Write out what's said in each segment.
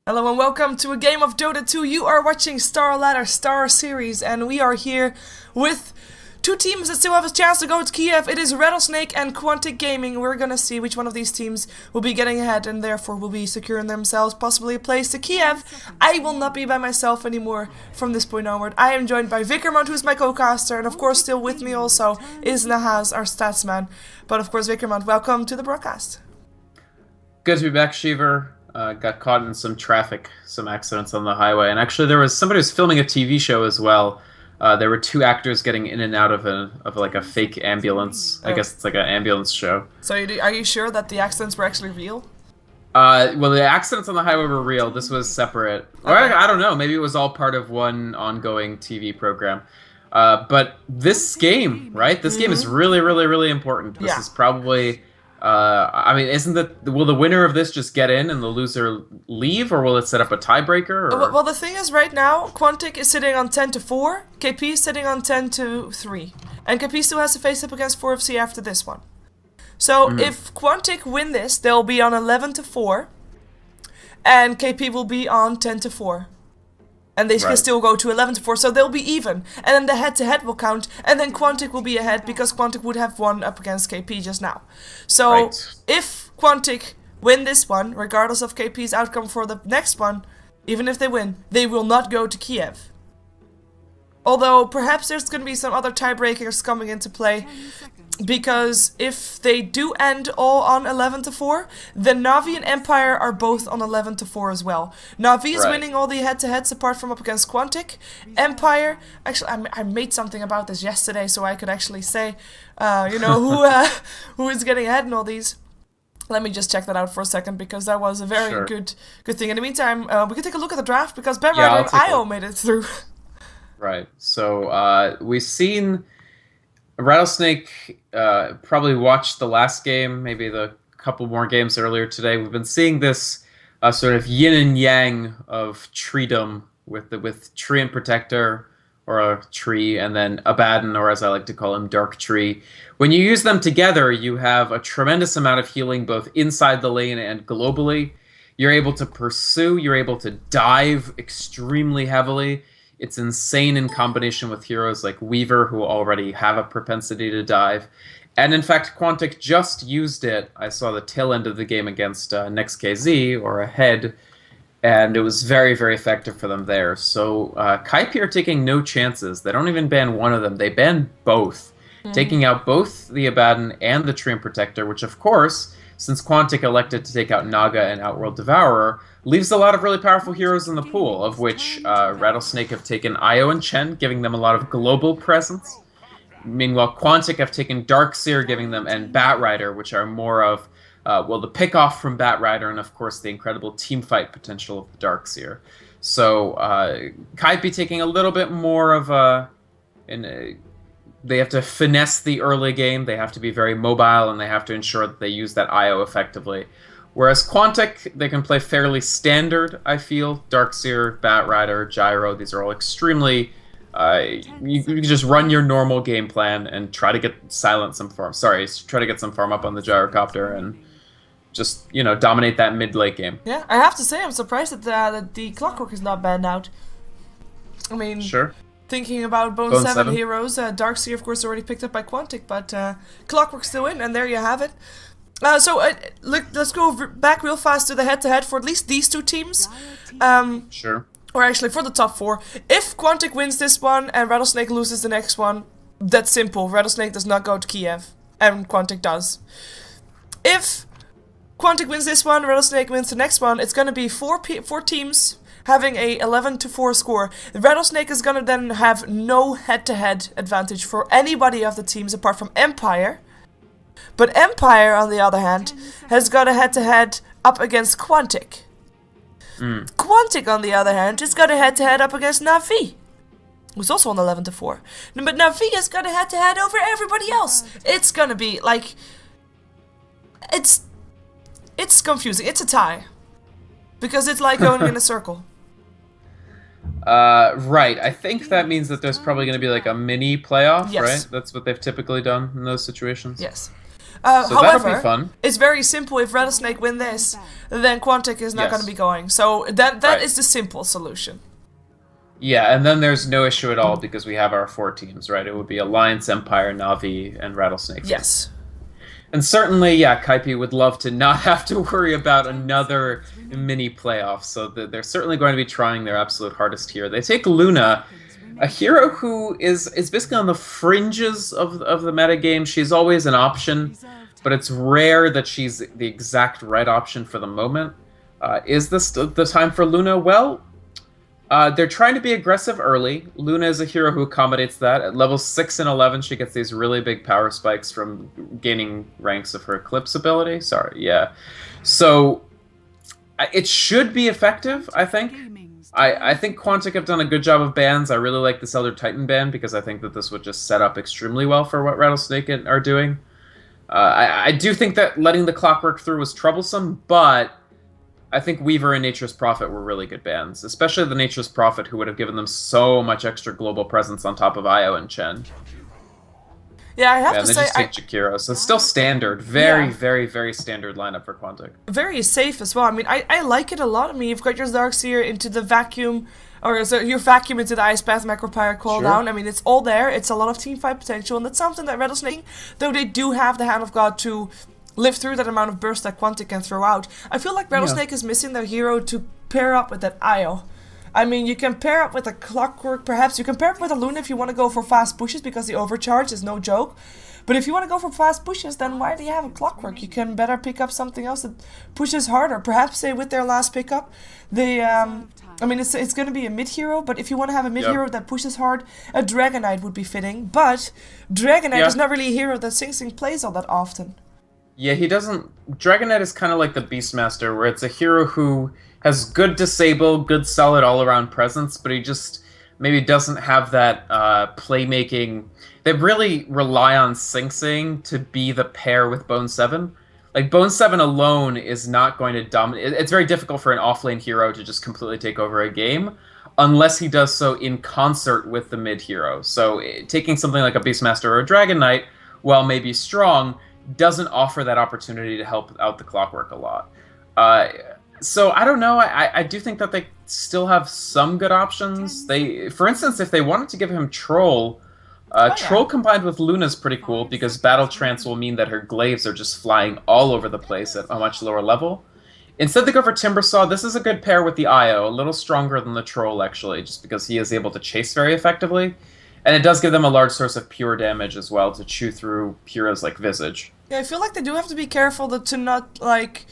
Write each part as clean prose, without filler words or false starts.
Hello and welcome to a game of Dota 2. You are watching StarSeries, and we are here with two teams that still have a chance to go to Kiev. It is Rattlesnake and Quantic Gaming. We're gonna see which one of these teams will be getting ahead and therefore will be securing themselves possibly a place to Kiev. I will not be by myself anymore from this point onward. I am joined by Vikrmant, who is my co-caster, and of course still with me also is Nahaz, our statsman. But of course, Vikrmant, welcome to the broadcast. Good to be back, Shiver. Got caught in some traffic, some accidents on the highway, and actually there was somebody who was filming a TV show as well. There were two actors getting in and out of a fake ambulance. I guess it's like an ambulance show. So are you sure that the accidents were actually real? Well, the accidents on the highway were real. This was separate. Or I don't know. Maybe it was all part of one ongoing TV program. But this game, right? This game is really, really, really important. This is probably... I mean, will the winner of this just get in and the loser leave, or will it set up a tiebreaker? Well, the thing is, right now, Quantic is sitting on 10-4, KP is sitting on 10-3, and KP still has to face up against 4FC after this one. So, if Quantic win this, they'll be on 11-4, and KP will be on 10-4. And they can still go to 11-4, so they'll be even. And then the head-to-head will count, and then Quantic will be ahead because Quantic would have won up against KP just now. So if Quantic win this one, regardless of KP's outcome for the next one, even if they win, they will not go to Kiev. Although perhaps there's going to be some other tiebreakers coming into play. Because if they do end all on 11-4, then Na'Vi and Empire are both on 11-4 as well. Na'Vi is winning all the head-to-heads apart from up against Quantic. Empire, actually, I made something about this yesterday, so I could actually say, who is getting ahead in all these. Let me just check that out for a second, because that was a very good thing. In the meantime, we can take a look at the draft, because Ben Ryder and IO made it through. Right. So we've seen... Rattlesnake probably watched the last game, maybe the couple more games earlier today. We've been seeing this sort of yin and yang of treedom with Tree and Protector, or a Tree, and then Abaddon, or as I like to call him, Dark Tree. When you use them together, you have a tremendous amount of healing both inside the lane and globally. You're able to pursue, you're able to dive extremely heavily. It's insane in combination with heroes like Weaver, who already have a propensity to dive. And in fact, Quantic just used it. I saw the tail end of the game against NextKZ, or Ahead, and it was very, very effective for them there. So Kaipi are taking no chances. They don't even ban one of them. They ban both, taking out both the Abaddon and the Tree and Protector, which of course, since Quantic elected to take out Naga and Outworld Devourer, leaves a lot of really powerful heroes in the pool, of which Rattlesnake have taken Io and Chen, giving them a lot of global presence. Meanwhile, Quantic have taken Darkseer, giving them, and Batrider, which are more of, the pick-off from Batrider, and of course the incredible teamfight potential of the Darkseer. So, Kaipi taking a little bit more of they have to finesse the early game, they have to be very mobile, and they have to ensure that they use that IO effectively. Whereas Quantic, they can play fairly standard, I feel. Darkseer, Batrider, Gyro, these are all extremely... you can just run your normal game plan and try to get some farm. Try to get some farm up on the Gyrocopter and just, dominate that mid-late game. Yeah, I have to say I'm surprised that the Clockwork is not banned out. I mean... Thinking about Bone 7 heroes, Darkseer of course already picked up by Quantic, but Clockwork's still in, and there you have it. Look, let's go back real fast to the head-to-head for at least these two teams. Or actually, for the top four. If Quantic wins this one and Rattlesnake loses the next one, that's simple. Rattlesnake does not go to Kiev, and Quantic does. If Quantic wins this one, Rattlesnake wins the next one, it's gonna be four teams having a 11-4 score. Rattlesnake is gonna then have no head-to-head advantage for anybody of the teams apart from Empire. But Empire, on the other hand, has got a head-to-head up against Quantic. Quantic, on the other hand, has got a head-to-head up against Na'Vi, who's also on 11-4. But Na'Vi has got a head-to-head over everybody else. It's gonna be, like... It's confusing. It's a tie. Because it's like going in a circle. Right. I think that means that there's probably going to be like a mini playoff, right? That's what they've typically done in those situations. Yes. So however, that'll be fun. It's very simple. If Rattlesnake win this, then Quantic is not going to be going. So that is the simple solution. Yeah, and then there's no issue at all because we have our 4 teams, right? It would be Alliance, Empire, Na'Vi, and Rattlesnake. Yes. And certainly, yeah, Kaipi would love to not have to worry about another mini playoff, so they're certainly going to be trying their absolute hardest here. They take Luna, a hero who is basically on the fringes of the metagame. She's always an option, but it's rare that she's the exact right option for the moment. Is this the time for Luna? Well, they're trying to be aggressive early. Luna is a hero who accommodates that. At levels 6 and 11, she gets these really big power spikes from gaining ranks of her Eclipse ability. So it should be effective, I think. I think Quantic have done a good job of bans. I really like this Elder Titan ban because I think that this would just set up extremely well for what Rattlesnake are doing. I do think that letting the Clockwork through was troublesome, but I think Weaver and Nature's Prophet were really good bans, especially the Nature's Prophet, who would have given them so much extra global presence on top of Io and Chen. Yeah, I have to say... they just take Jakiro, so it's still standard. Very, very standard lineup for Quantic. Very safe as well. I mean, I like it a lot. I mean, you've got your Darkseer into the vacuum, or so your vacuum into the Ice Path, Macropyre cooldown. I mean, it's all there. It's a lot of teamfight potential, and that's something that Rattlesnake, though they do have the Hand of God to live through that amount of burst that Quantic can throw out. I feel like Rattlesnake is missing their hero to pair up with that Io. I mean, you can pair up with a Clockwork, perhaps. You can pair up with a Luna if you want to go for fast pushes, because the overcharge is no joke. But if you want to go for fast pushes, then why do you have a Clockwork? You can better pick up something else that pushes harder. Perhaps they, with their last pickup, they... I mean, it's going to be a mid-hero, but if you want to have a mid-hero that pushes hard, a Dragonite would be fitting. But Dragonite is not really a hero that Sing Sing plays all that often. Yeah, he doesn't... Dragonite is kind of like the Beastmaster, where it's a hero who has good disable, good solid all-around presence, but he just maybe doesn't have that playmaking... They really rely on Sing Sing to be the pair with Bone 7. Like, Bone 7 alone is not going to dominate... It's very difficult for an offlane hero to just completely take over a game, unless he does so in concert with the mid-hero. So, taking something like a Beastmaster or a Dragon Knight, while maybe strong, doesn't offer that opportunity to help out the Clockwork a lot. So, I don't know. I do think that they still have some good options. For instance, if they wanted to give him Troll... Troll combined with Luna is pretty cool, because Battle Trance will mean that her glaives are just flying all over the place at a much lower level. Instead they go for Timbersaw. This is a good pair with the Io, a little stronger than the Troll actually, just because he is able to chase very effectively. And it does give them a large source of pure damage as well to chew through Pyrrha's like visage. Yeah, I feel like they do have to be careful to not like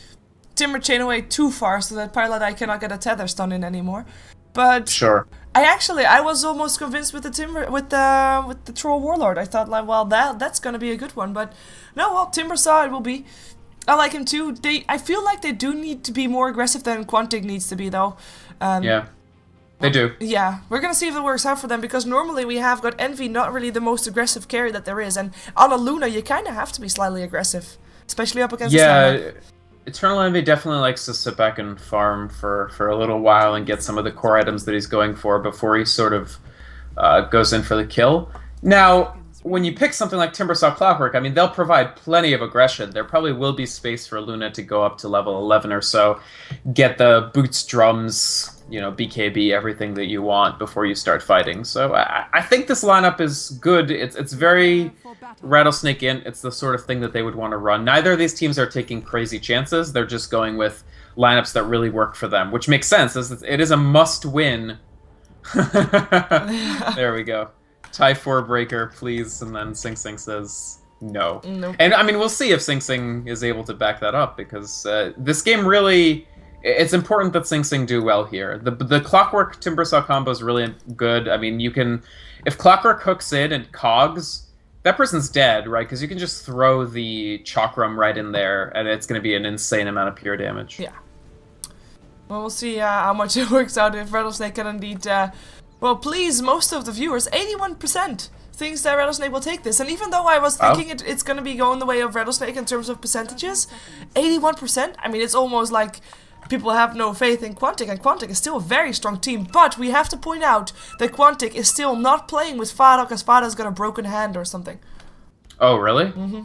Timber Chain away too far so that Pilot cannot get a Tether stun in anymore. But sure. I was almost convinced with the Troll Warlord. I thought like, well, that's gonna be a good one, but no, well, Timbersaw it will be. I like him too. I feel like they do need to be more aggressive than Quantic needs to be though. Yeah, they do. Yeah, we're gonna see if it works out for them, because normally we have got Envy, not really the most aggressive carry that there is, and on a Luna you kind of have to be slightly aggressive, especially up against. Yeah. Eternal Envy definitely likes to sit back and farm for a little while and get some of the core items that he's going for before he sort of goes in for the kill. Now, when you pick something like Timbersaw Clockwork, I mean, they'll provide plenty of aggression. There probably will be space for Luna to go up to level 11 or so, get the boots, drums, you know, BKB, everything that you want before you start fighting. So I think this lineup is good. It's very Rattlesnake.int. It's the sort of thing that they would want to run. Neither of these teams are taking crazy chances. They're just going with lineups that really work for them, which makes sense. It is a must-win. There we go. Tie 4 breaker, please, and then Sing Sing says no. Nope. And I mean, we'll see if Sing Sing is able to back that up, because this game really... It's important that Sing Sing do well here. The Clockwork Timbersaw combo is really good. I mean, you can... If Clockwork hooks in and cogs, that person's dead, right? Because you can just throw the Chakram right in there, and it's going to be an insane amount of pure damage. Yeah. Well, we'll see how much it works out if Rattlesnake can indeed... well, please, most of the viewers, 81%, thinks that Rattlesnake will take this. And even though I was thinking it's going to be going the way of Rattlesnake in terms of percentages, 81%, I mean, it's almost like... People have no faith in Quantic, and Quantic is still a very strong team, but we have to point out that Quantic is still not playing with Fada, because Fada's got a broken hand or something. Oh, really? Mm-hmm.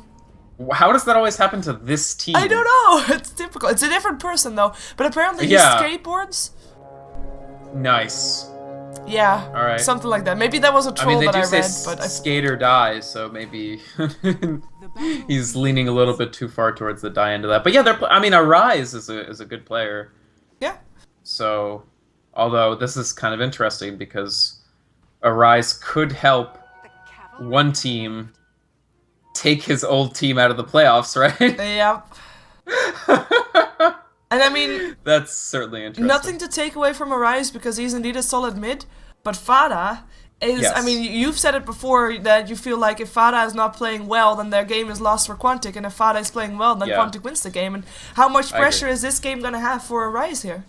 How does that always happen to this team? I don't know. It's typical. It's a different person though. But apparently he skateboards. Nice. Yeah. All right. Something like that. Maybe that was a troll that I read. But skate or die, so maybe he's leaning a little bit too far towards the die end of that. But yeah, I mean, Arise is a good player. Yeah. So, although this is kind of interesting because Arise could help one team take his old team out of the playoffs, right? Yep. And I mean, that's certainly interesting. Nothing to take away from Arise because he's indeed a solid mid, but Fada is, I mean, you've said it before that you feel like if Fada is not playing well, then their game is lost for Quantic, and if Fada is playing well, then Quantic wins the game. And how much pressure is this game going to have for Arise here?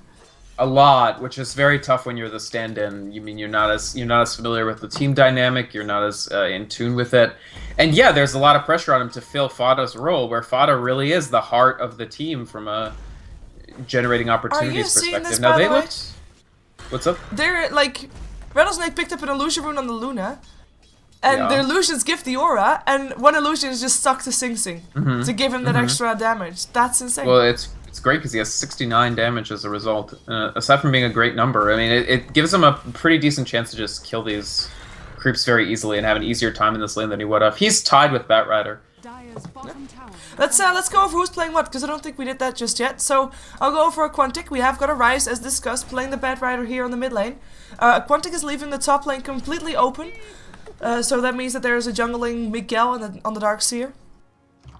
A lot, which is very tough when you're the stand-in. You mean you're not as familiar with the team dynamic, you're not as in tune with it, and yeah, there's a lot of pressure on him to fill Fada's role, where Fada really is the heart of the team from a generating opportunities perspective. This, now they looked. What's up? They're like Rattlesnake picked up an illusion rune on the Luna, and the illusions give the aura, and one illusion is just stuck to Sing Sing to give him that extra damage. That's insane. Well, it's great because he has 69 damage as a result. Aside from being a great number, I mean, it gives him a pretty decent chance to just kill these creeps very easily and have an easier time in this lane than he would have. He's tied with Batrider. Let's go over who's playing what, because I don't think we did that just yet. So I'll go over Quantic. We have got Arise, as discussed, playing the Batrider here on the mid lane. Quantic is leaving the top lane completely open, so that means that there is a jungling Miguel on the Darkseer.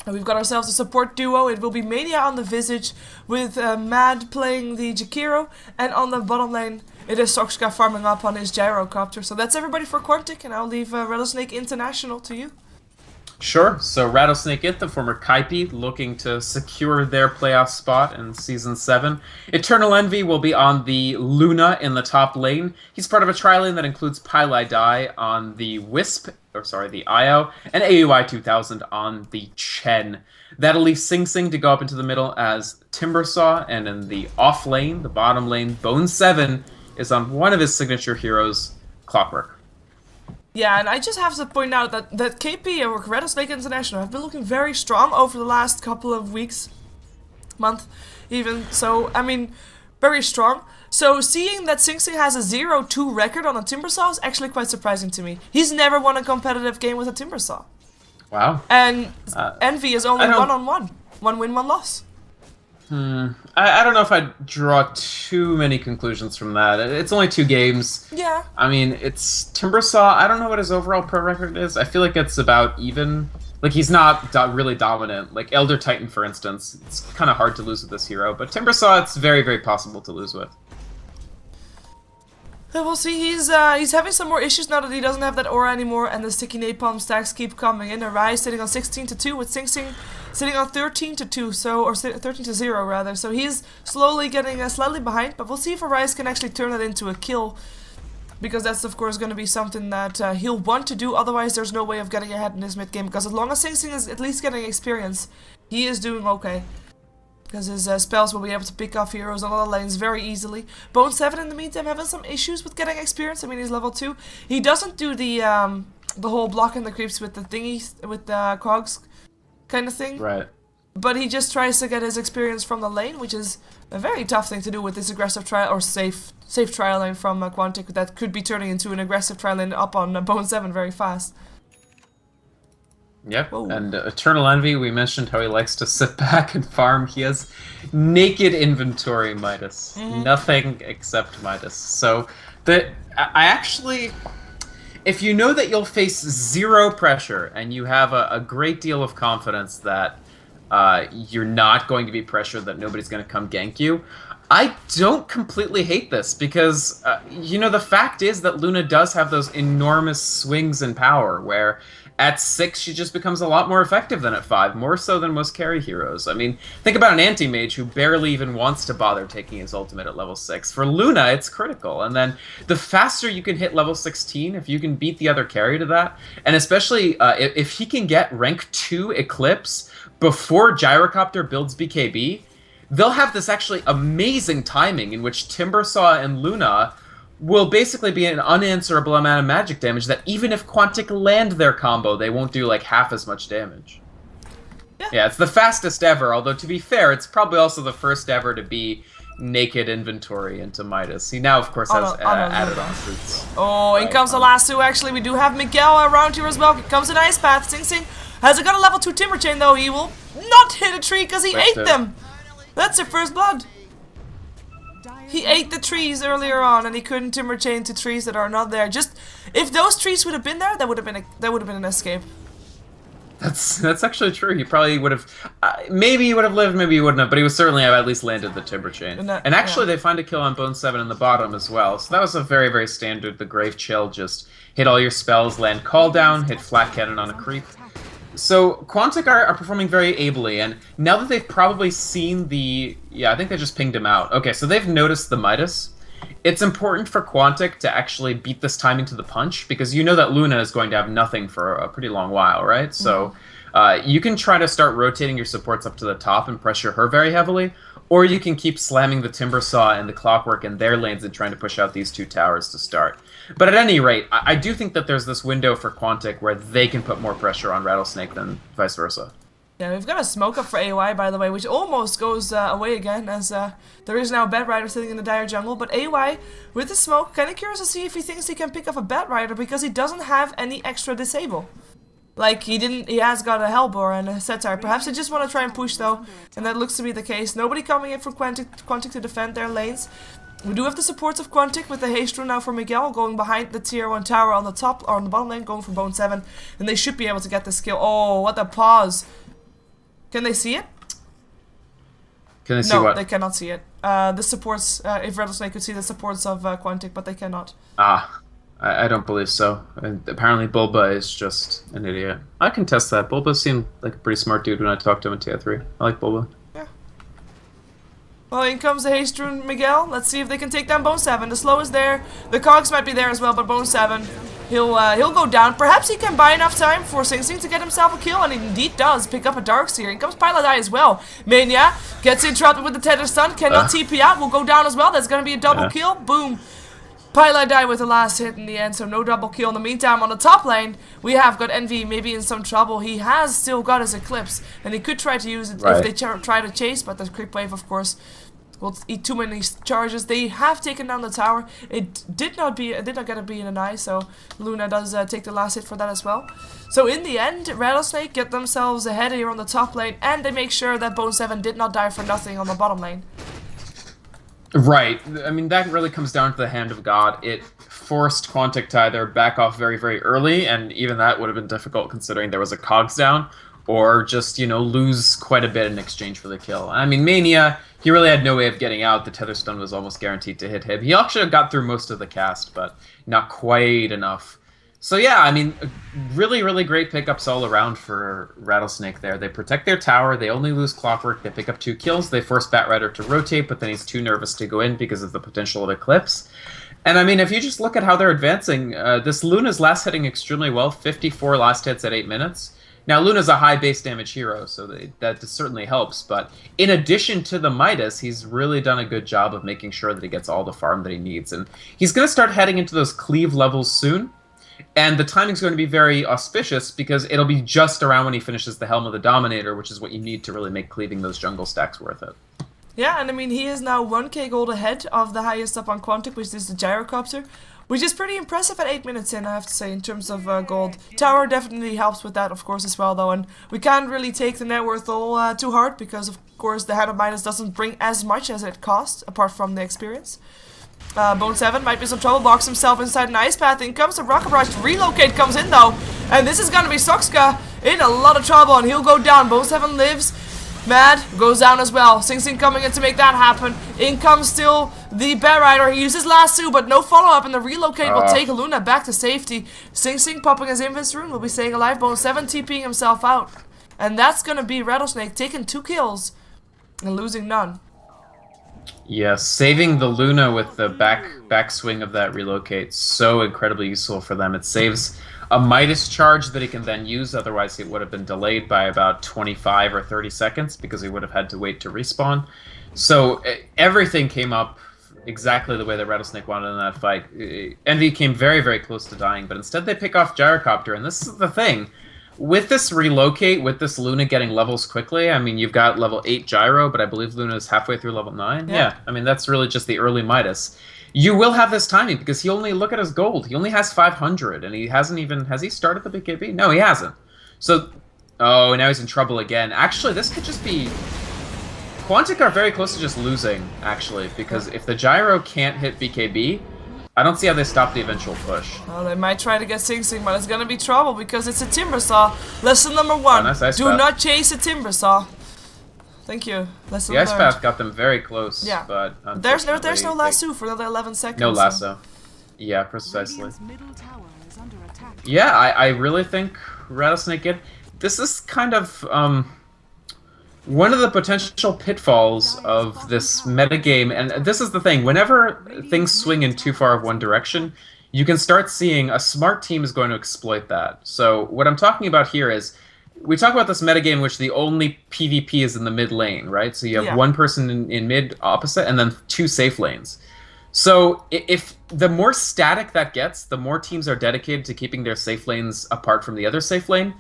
And we've got ourselves a support duo. It will be Mania on the Visage, with Mad playing the Jakiro, and on the bottom lane it is Soxka farming up on his Gyrocopter. So that's everybody for Quantic, and I'll leave Rattlesnake International to you. Sure. So Rattlesnake.int, the former Kaipi, looking to secure their playoff spot in Season 7. Eternal Envy will be on the Luna in the top lane. He's part of a tri-lane that includes Pylai Dai on the Wisp, the IO, and AUI 2000 on the Chen. That'll leave Sing Sing to go up into the middle as Timbersaw, and in the off lane, the bottom lane, Bone 7 is on one of his signature heroes, Clockwork. Yeah, and I just have to point out that KP, or Rattlesnake International, have been looking very strong over the last couple of weeks, month even, so, I mean, very strong. So seeing that Sing Sing has a 0-2 record on a Timbersaw is actually quite surprising to me. He's never won a competitive game with a Timbersaw. Wow. And Envy is only 1-on-1. 1 win, 1 loss. I don't know if I'd draw too many conclusions from that. It's only 2 games. Yeah. I mean, it's Timbersaw. I don't know what his overall pro record is. I feel like it's about even. Like, he's not really dominant. Like, Elder Titan, for instance. It's kind of hard to lose with this hero. But Timbersaw, it's very, very possible to lose with. We'll see. He's having some more issues now that he doesn't have that aura anymore, and the sticky napalm stacks keep coming in. Arise sitting on 16-2 with Sing Sing sitting on 13-2, so, or 13-0 rather. So he's slowly getting slightly behind, but we'll see if Arise can actually turn it into a kill, because that's of course going to be something that he'll want to do. Otherwise, there's no way of getting ahead in this mid game, because as long as Sing Sing is at least getting experience, he is doing okay. Because his spells will be able to pick off heroes on other lanes very easily. Bone 7 in the meantime having some issues with getting experience. I mean, he's level 2. He doesn't do the whole blocking the creeps with the thingies, with the cogs kind of thing. Right. But he just tries to get his experience from the lane, which is a very tough thing to do with this aggressive trial, or safe trial lane from Quantic that could be turning into an aggressive trial lane up on Bone 7 very fast. Yep, and Eternal Envy, we mentioned how he likes to sit back and farm. He has naked inventory Midas. Nothing except Midas. So, I actually, if you know that you'll face 0 pressure, and you have a great deal of confidence that you're not going to be pressured, that nobody's going to come gank you, I don't completely hate this, because, you know, the fact is that Luna does have those enormous swings in power, where at 6, she just becomes a lot more effective than at 5, more so than most carry heroes. I mean, think about an anti-mage who barely even wants to bother taking his ultimate at level 6. For Luna, it's critical. And then the faster you can hit level 16, if you can beat the other carry to that, and especially if he can get rank 2 Eclipse before Gyrocopter builds BKB, they'll have this actually amazing timing in which Timbersaw and Luna will basically be an unanswerable amount of magic damage that even if Quantic land their combo, they won't do like half as much damage. Yeah, it's the fastest ever, although to be fair, it's probably also the first ever to be naked inventory into Midas. He now, of course, has added on fruits. Oh, in comes the last two, actually. We do have Miguel around here as well. Here comes an Ice Path. Sing Sing has got a level 2 Timber Chain, though. He will not hit a tree because he ate them. That's their first blood. He ate the trees earlier on, and he couldn't Timber Chain to trees that are not there. Just, if those trees would have been there, that would have been an escape. That's actually true. He probably would have, maybe he would have lived, maybe he wouldn't have, but he would certainly have at least landed the Timber Chain. And actually, they find a kill on Bone 7 in the bottom as well. So that was a very, very standard. The Grave Chill, just hit all your spells, land Call Down, hit Flat Cannon on a creep. So Quantic are performing very ably, and now that they've probably seen the, I think they just pinged him out. Okay, so they've noticed the Midas. It's important for Quantic to actually beat this timing to the punch, because you know that Luna is going to have nothing for a pretty long while, right? So you can try to start rotating your supports up to the top and pressure her very heavily, or you can keep slamming the Timber Saw and the Clockwork in their lanes and trying to push out these two towers to start. But at any rate, I do think that there's this window for Quantic where they can put more pressure on Rattlesnake than vice versa. Yeah, we've got a smoke up for AY, by the way, which almost goes away again, as there is now a Bat Rider sitting in the dire jungle. But AY, with the smoke, kind of curious to see if he thinks he can pick up a Bat Rider, because he doesn't have any extra disable. Like, he has got a Hellbore and a Satire. Perhaps they just want to try and push, though, and that looks to be the case. Nobody coming in for Quantic to defend their lanes. We do have the supports of Quantic with the haste rune now for Miguel, going behind the tier 1 tower on the top, or on the bottom lane, going for Bone 7, and they should be able to get this kill. Oh, what a pause. Can they see it? Can they see what? No, they cannot see it. The supports, if Rattlesnake could see the supports of Quantic, but they cannot. I don't believe so. And apparently Bulba is just an idiot. I can test that. Bulba seemed like a pretty smart dude when I talked to him in Tier 3. I like Bulba. Yeah. Well, in comes the haste rune Miguel. Let's see if they can take down Bone 7. The slow is there. The cogs might be there as well, but Bone 7, he'll go down. Perhaps he can buy enough time for Sing Sing to get himself a kill, and he indeed does pick up a Darkseer. In comes Piladai as well. Mania gets interrupted with the Tether Stun, cannot TP out, will go down as well. That's going to be a double kill. Boom. Piladai with the last hit in the end, so no double kill. In the meantime, on the top lane, we have got Envy maybe in some trouble. He has still got his Eclipse, and he could try to use it if they try to chase, but the creep wave, of course, will eat too many charges. They have taken down the tower. It did not get a B in an eye, so Luna does take the last hit for that as well. So in the end, Rattlesnake get themselves ahead here on the top lane, and they make sure that Bone 7 did not die for nothing on the bottom lane. Right. I mean, that really comes down to the hand of God. It forced Quantic to either back off very, very early, and even that would have been difficult considering there was a cogs down, or just, you know, lose quite a bit in exchange for the kill. I mean, Mania, he really had no way of getting out. The Tether Stun was almost guaranteed to hit him. He actually got through most of the cast, but not quite enough. So yeah, I mean, really, really great pickups all around for Rattlesnake there. They protect their tower, they only lose Clockwork, they pick up 2 kills, they force Bat Rider to rotate, but then he's too nervous to go in because of the potential of Eclipse. And I mean, if you just look at how they're advancing, this Luna's last hitting extremely well, 54 last hits at 8 minutes. Now, Luna's a high base damage hero, so that certainly helps, but in addition to the Midas, he's really done a good job of making sure that he gets all the farm that he needs. And he's going to start heading into those cleave levels soon, and the timing's going to be very auspicious because it'll be just around when he finishes the Helm of the Dominator, which is what you need to really make cleaving those jungle stacks worth it. Yeah, and I mean, he is now 1k gold ahead of the highest up on Quantic, which is the Gyrocopter, which is pretty impressive at 8 minutes in, I have to say, in terms of gold. Tower definitely helps with that, of course, as well, though, and we can't really take the net worth all too hard, because, of course, the Hand of Midas doesn't bring as much as it costs, apart from the experience. Bone 7 might be some trouble, blocks himself inside an Ice Path. In comes the Rocket Barrage. Relocate comes in, though, and this is going to be Soxka in a lot of trouble, and he'll go down. Bone 7 lives. Mad goes down as well. Sing Sing coming in to make that happen. In comes still the Bat Rider. He uses Lasso, but no follow-up, and the Relocate will take Luna back to safety. Sing Sing popping his Invis rune will be staying alive. Bone 7 TPing himself out. And that's going to be Rattlesnake taking 2 kills and losing none. Yeah, saving the Luna with the backswing of that Relocate, so incredibly useful for them. It saves a Midas charge that he can then use, otherwise he would have been delayed by about 25 or 30 seconds because he would have had to wait to respawn. So everything came up exactly the way that Rattlesnake wanted in that fight. Envy came very, very close to dying, but instead they pick off Gyrocopter, and this is the thing. with this relocate, with this Luna getting levels quickly, I mean, you've got level 8 Gyro, but I believe Luna is halfway through level 9. Yeah, I mean, that's really just the early Midas. You will have this timing because he only, look at his gold. He only has 500, and he hasn't even, has he started the BKB? No, he hasn't. So, oh, now he's in trouble again. Actually, this could just be... Quantic are very close to just losing, actually, because if the Gyro can't hit BKB, I don't see how they stop the eventual push. Well, they might try to get Sing Sing, but it's gonna be trouble because it's a Timbersaw. Lesson number 1, oh, nice do not chase a Timbersaw. Thank you. Lesson the Ice learned. Path got them very close, yeah. but there's no lasso for another 11 seconds. No lasso. So. Yeah, precisely. Yeah, I really think Rattlesnake this is kind of one of the potential pitfalls of this metagame, and this is the thing, whenever things swing in too far of one direction, you can start seeing a smart team is going to exploit that. So what I'm talking about here is, we talk about this metagame in which the only PvP is in the mid lane, right? So you have one person in mid opposite, and then 2 safe lanes. So if the more static that gets, the more teams are dedicated to keeping their safe lanes apart from the other safe lane,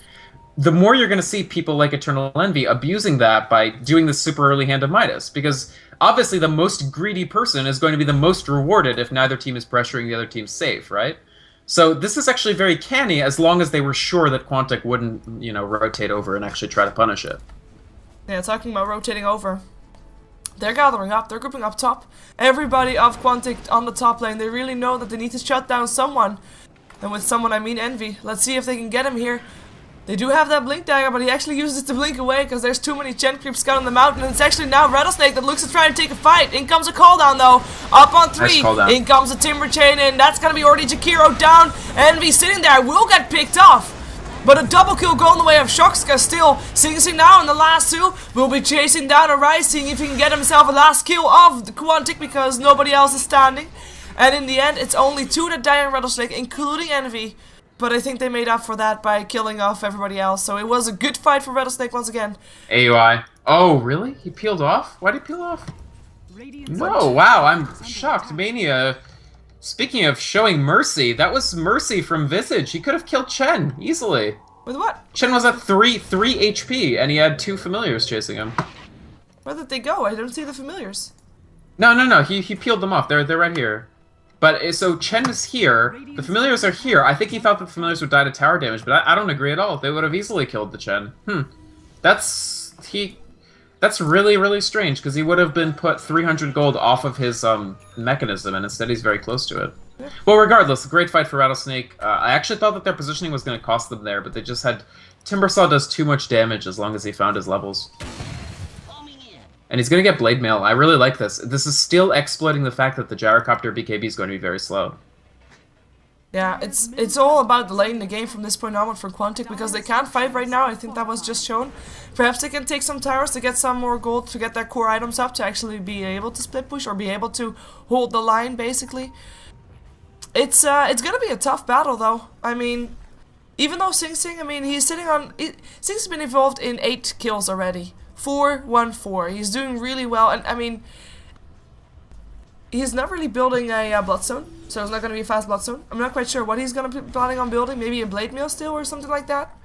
the more you're going to see people like Eternal Envy abusing that by doing the super early hand of Midas. Because obviously the most greedy person is going to be the most rewarded if neither team is pressuring the other team's safe, right? So this is actually very canny as long as they were sure that Quantic wouldn't, you know, rotate over and actually try to punish it. Yeah, talking about rotating over. They're gathering up, they're grouping up top. Everybody of Quantic on the top lane, they really know that they need to shut down someone. And with someone I mean Envy. Let's see if they can get him here. They do have that blink dagger, but he actually uses it to blink away because there's too many Chen creeps scouting them out, and it's actually now Rattlesnake that looks to try to take a fight. In comes a call down though, up on 3. Nice in comes a Timber Chain, and that's gonna be already Jakiro down. Envy sitting there will get picked off. But a double kill going the way of Shoxka still. Sing Sing now in the last 2 will be chasing down a Rise, seeing if he can get himself a last kill of the Quantic because nobody else is standing. And in the end, it's only 2 that die on Rattlesnake, including Envy. But I think they made up for that by killing off everybody else. So it was a good fight for Rattlesnake once again. AUI. Oh, really? He peeled off? Why did he peel off? No, wow, I'm shocked. Mania, speaking of showing mercy, that was mercy from Visage. He could have killed Chen easily. With what? Chen was at 3 HP, and he had 2 familiars chasing him. Where did they go? I don't see the familiars. No, he peeled them off. They're right here. But, so Chen is here, the familiars are here. I think he thought the familiars would die to tower damage, but I don't agree at all. They would have easily killed the Chen. That's really, really strange, because he would have been put 300 gold off of his mechanism, and instead he's very close to it. Yeah. Well, regardless, great fight for Rattlesnake. I actually thought that their positioning was going to cost them there, but they just had... Timbersaw does too much damage as long as he found his levels. And he's going to get Blade Mail. I really like this. This is still exploiting the fact that the Gyrocopter BKB is going to be very slow. Yeah, it's all about delaying the game from this point onward for Quantic because they can't fight right now. I think that was just shown. Perhaps they can take some towers to get some more gold, to get their core items up, to actually be able to split push or be able to hold the line, basically. It's going to be a tough battle, though. I mean, even though Sing Sing, I mean, he's sitting on... Sing's been involved in 8 kills already. 4-1-4. He's doing really well, and I mean, he's not really building a Bloodstone, so it's not going to be a fast Bloodstone. I'm not quite sure what he's going to be planning on building. Maybe a Blade Mail still or something like that.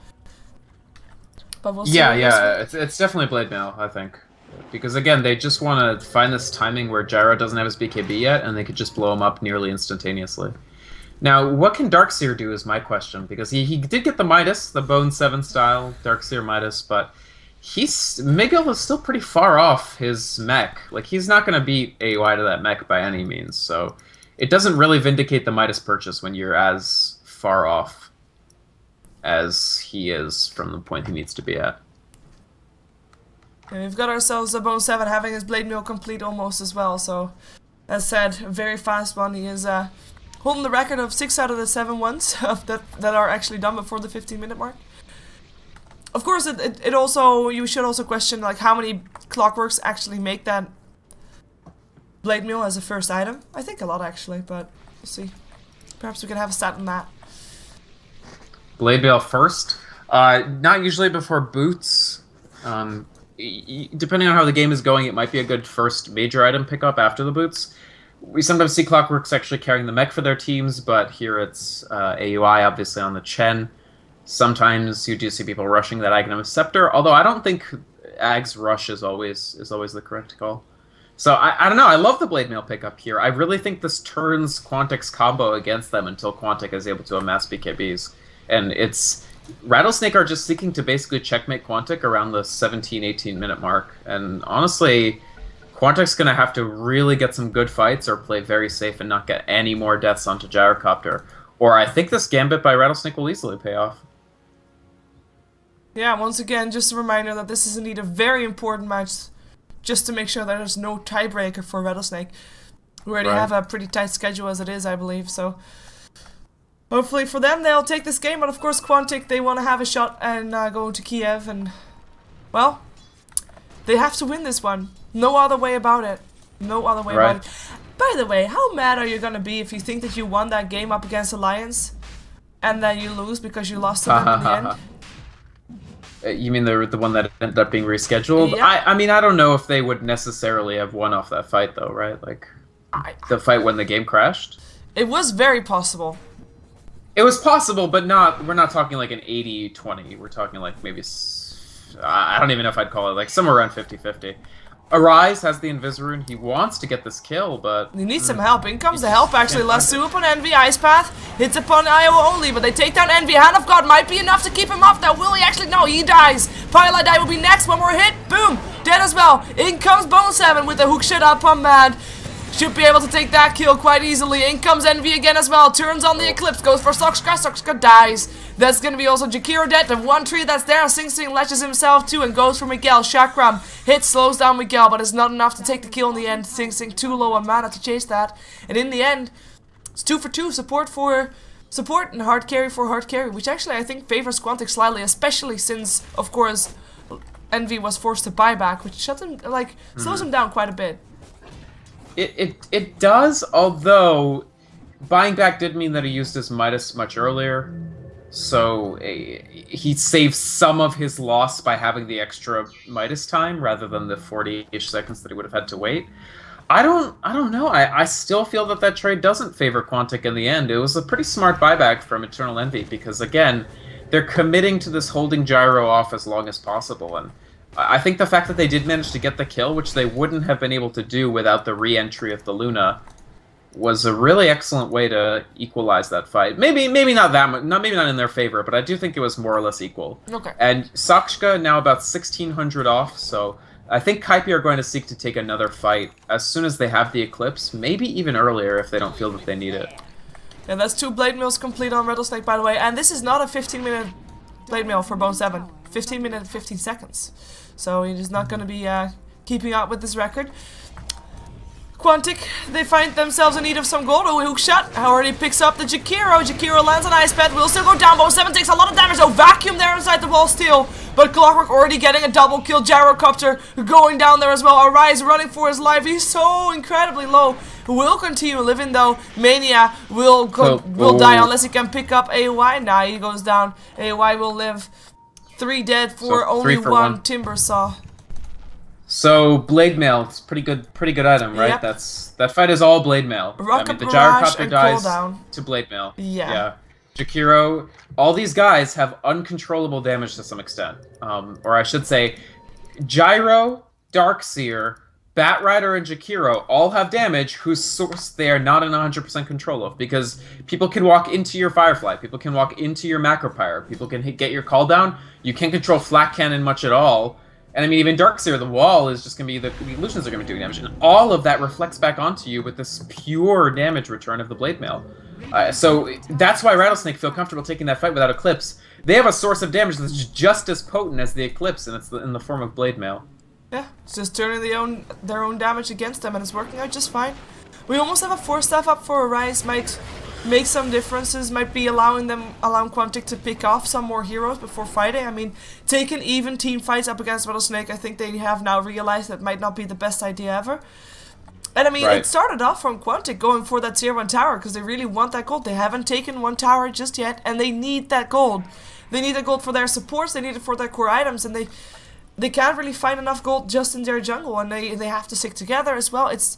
But we'll see. Yeah, it's definitely Blade Mail, I think, because again, they just want to find this timing where Gyro doesn't have his BKB yet, and they could just blow him up nearly instantaneously. Now, what can Darkseer do is my question, because he did get the Midas, the Bone 7 style Darkseer Midas, but Miguel is still pretty far off his mech. Like, he's not going to beat AUI to that mech by any means, so it doesn't really vindicate the Midas purchase when you're as far off as he is from the point he needs to be at. And we've got ourselves a Bone 7 having his Blade Mail complete almost as well, so as said, a very fast one. He is holding the record of 6 out of the 7 ones that are actually done before the 15-minute mark. Of course, it also, you should also question like how many Clockworks actually make that Blade Mail as a first item. I think a lot actually, but we'll see. Perhaps we can have a stat on that. Blade Mail first? Not usually before boots. Depending on how the game is going, it might be a good first major item pickup after the boots. We sometimes see Clockworks actually carrying the mech for their teams, but here it's AUI obviously on the Chen. Sometimes you do see people rushing that Aghanim Scepter, although I don't think Ag's rush is always the correct call. So I don't know. I love the Blade Mail pickup here. I really think this turns Quantic's combo against them until Quantic is able to amass BKBs. And it's... Rattlesnake are just seeking to basically checkmate Quantic around the 17, 18-minute mark. And honestly, Quantic's going to have to really get some good fights or play very safe and not get any more deaths onto Gyrocopter. Or I think this Gambit by Rattlesnake will easily pay off. Yeah, once again, just a reminder that this is indeed a very important match, just to make sure that there's no tiebreaker for Rattlesnake. We already have a pretty tight schedule as it is, I believe, so hopefully for them they'll take this game, but of course Quantic, they want to have a shot and go to Kiev, and well, they have to win this one. No other way about it. No other way about it. By the way, how mad are you gonna be if you think that you won that game up against Alliance and then you lose because you lost to them in the end? You mean the one that ended up being rescheduled? Yeah. I mean, I don't know if they would necessarily have won off that fight, though, right? Like, the fight when the game crashed? It was very possible. It was possible, but we're not talking like an 80-20. We're talking like maybe... I don't even know if I'd call it, like, somewhere around 50-50. Arise has the Invis-Rune. He wants to get this kill, but... He needs some help. In comes the help, actually. Lasso upon Envy. Ice Path hits upon Iowa only, but they take down Envy. Hand of God might be enough to keep him up. Now, will he actually? No, he dies. Pilot Die will be next. One more hit. Boom. Dead as well. In comes Bone 7 with the hook shot up on Mad. Should be able to take that kill quite easily. In comes Envy again as well. Turns on the Eclipse. Goes for Soxka. Soxka dies. That's going to be also Jakiro dead. The one tree that's there. Sing Sing latches himself too and goes for Miguel. Chakram hits, slows down Miguel, but it's not enough to take the kill in the end. Sing Sing too low on mana to chase that. And in the end, it's 2 for 2. Support for support and hard carry for hard carry, which actually I think favors Quantic slightly, especially since, of course, Envy was forced to buy back, which shut him, like, slows him down quite a bit. It does, although buying back did mean that he used his Midas much earlier, so he saved some of his loss by having the extra Midas time rather than the 40-ish seconds that he would have had to wait. I don't know. I still feel that trade doesn't favor Quantic in the end. It was a pretty smart buyback from Eternal Envy because, again, they're committing to this holding Gyro off as long as possible, and I think the fact that they did manage to get the kill, which they wouldn't have been able to do without the re-entry of the Luna, was a really excellent way to equalize that fight. Maybe not that much, maybe not in their favor, but I do think it was more or less equal. Okay. And Sakshka now about 1,600 off, so I think Kaipi are going to seek to take another fight as soon as they have the Eclipse, maybe even earlier if they don't feel that they need it. And that's 2 Blade Mills complete on Rattlesnake, by the way, and this is not a 15-minute Blade Mill for Bone 7. 15 minutes and 15 seconds. So he's not going to be keeping up with this record. Quantic, they find themselves in need of some gold. Oh, hook shot already picks up the Jakiro. Jakiro lands on Ice Pet. Will still go down. Bone 7 takes a lot of damage. Oh, vacuum there inside the wall still. But Clockwork already getting a double kill. Gyrocopter going down there as well. Arise running for his life. He's so incredibly low. Will continue living though. Mania will die unless he can pick up AY. Nah, he goes down. AY will live. 3 dead for only 1 Timber Saw. So Blade Mail, it's pretty good item, right? Yep. That fight is all Blade Mail. Rocket the Barrage Gyrocopter dies cooldown. to Blade Mail. Yeah. Jakiro, all these guys have uncontrollable damage to some extent. Or I should say, Gyro, Darkseer, Batrider, and Jakiro all have damage whose source they are not in 100% control of, because people can walk into your Firefly, people can walk into your Macropyre, people can get your call down. You can't control Flak Cannon much at all. And I mean, even Darkseer, the wall is just going to be, the illusions are going to be doing damage. And all of that reflects back onto you with this pure damage return of the Blade Mail. So that's why Rattlesnake feel comfortable taking that fight without Eclipse. They have a source of damage that's just as potent as the Eclipse, and it's in the form of Blade Mail. Yeah, it's just turning their own damage against them, and it's working out just fine. We almost have a 4-staff up for Arise. Might make some differences, might be allowing Quantic to pick off some more heroes before fighting. I mean, taking even team fights up against Rattlesnake, I think they have now realized that might not be the best idea ever. And I mean, It started off from Quantic going for that tier 1 tower because they really want that gold. They haven't taken 1 tower just yet, and they need that gold. They need that gold for their supports, they need it for their core items, and they can't really find enough gold just in their jungle, and they have to stick together as well. It's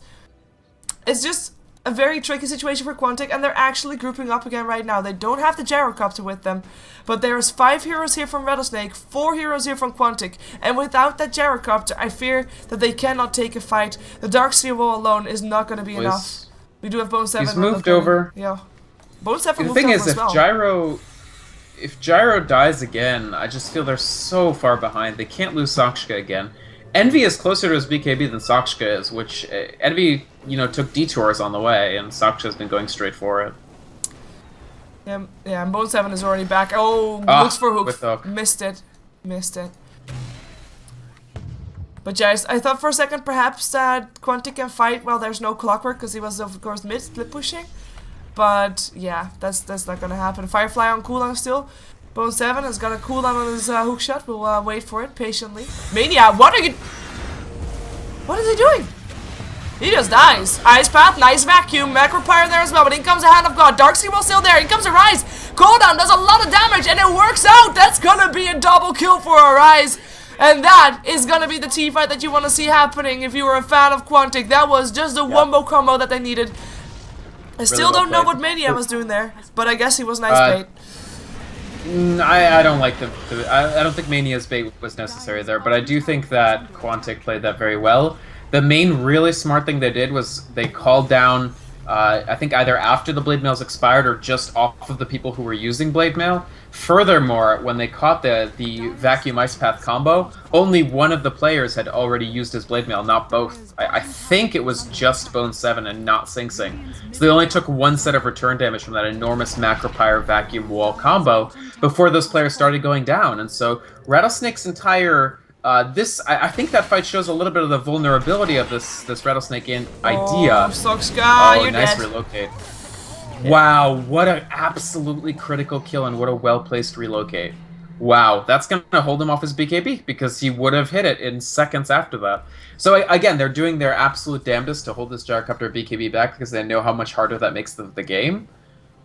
just a very tricky situation for Quantic, and they're actually grouping up again right now. They don't have the gyrocopter with them, but there's 5 heroes here from Rattlesnake, 4 heroes here from Quantic, and without that gyrocopter, I fear that they cannot take a fight. The Darkseer wall alone is not going to be enough. We do have Bone 7. He's moved over. Yeah. Bone 7 the moved thing over is, as well. if Gyro dies again, I just feel they're so far behind. They can't lose Sakshka again. Envy is closer to his BKB than Sakshka is, which Envy, took detours on the way, and Sakshka's been going straight for it. Yeah, and Bone 7 is already back. Oh, looks for hook. Missed it. But yeah, I thought for a second perhaps that Quantic can fight while there's no clockwork, because he was of course mid-split pushing. But yeah, that's not gonna happen. Firefly on cooldown still. Bone 7 has got a cooldown on his hookshot. We'll wait for it patiently. Mania, what is he doing? He just dies. Ice Path, nice vacuum. Macropyre there as well, but in comes a Hand of God. Darkseer will still there. In comes Arise. Cooldown does a lot of damage, and it works out. That's gonna be a double kill for Arise. And that is gonna be the teamfight that you want to see happening if you were a fan of Quantic. That was just the wombo combo that they needed. I still don't know what Mania was doing there, but I guess he was nice bait. I don't like I don't think Mania's bait was necessary there, but I do think that Quantic played that very well. The main really smart thing they did was they called down, I think either after the blade mails expired or just off of the people who were using blade mail. Furthermore, when they caught the vacuum ice path combo, only one of the players had already used his blade mail, not both. I think it was just Bone 7 and not Sing Sing. So they only took one set of return damage from that enormous Macropyre vacuum wall combo before those players started going down. And so Rattlesnake's entire I think that fight shows a little bit of the vulnerability of this Rattlesnake-int idea. Oh, sucks, guy. You're nice dead. Relocate. Wow, what an absolutely critical kill and what a well-placed relocate. Wow, that's going to hold him off his BKB because he would have hit it in seconds after that. So again, they're doing their absolute damnedest to hold this Gyrocopter BKB back because they know how much harder that makes the game.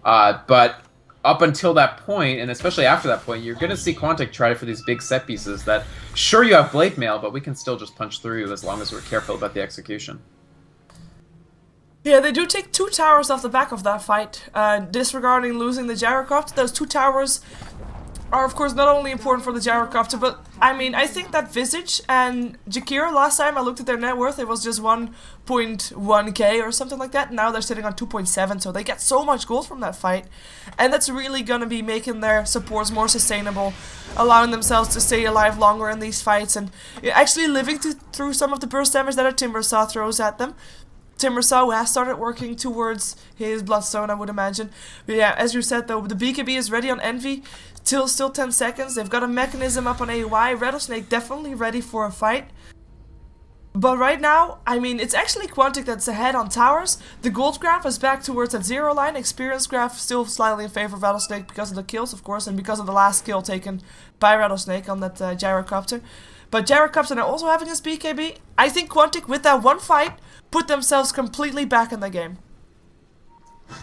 But up until that point, and especially after that point, you're going to see Quantic try for these big set pieces that, sure, you have Blade Mail, but we can still just punch through as long as we're careful about the execution. Yeah, they do take 2 towers off the back of that fight, disregarding losing the Gyrocopter. Those 2 towers are, of course, not only important for the Gyrocopter, but, I mean, I think that Visage and Jakiro, last time I looked at their net worth, it was just 1.1k or something like that. Now they're sitting on 2.7, so they get so much gold from that fight. And that's really gonna be making their supports more sustainable, allowing themselves to stay alive longer in these fights, and actually living through some of the burst damage that a Timbersaw throws at them. Timbersaw has started working towards his Bloodstone, I would imagine. But yeah, as you said though, the BKB is ready on Envy. Still 10 seconds. They've got a mechanism up on AY. Rattlesnake definitely ready for a fight. But right now, I mean, it's actually Quantic that's ahead on towers. The gold graph is back towards that 0 line. Experience graph still slightly in favor of Rattlesnake because of the kills, of course, and because of the last kill taken by Rattlesnake on that Gyrocopter. But Gyrocopter now also having his BKB. I think Quantic, with that one fight, put themselves completely back in the game.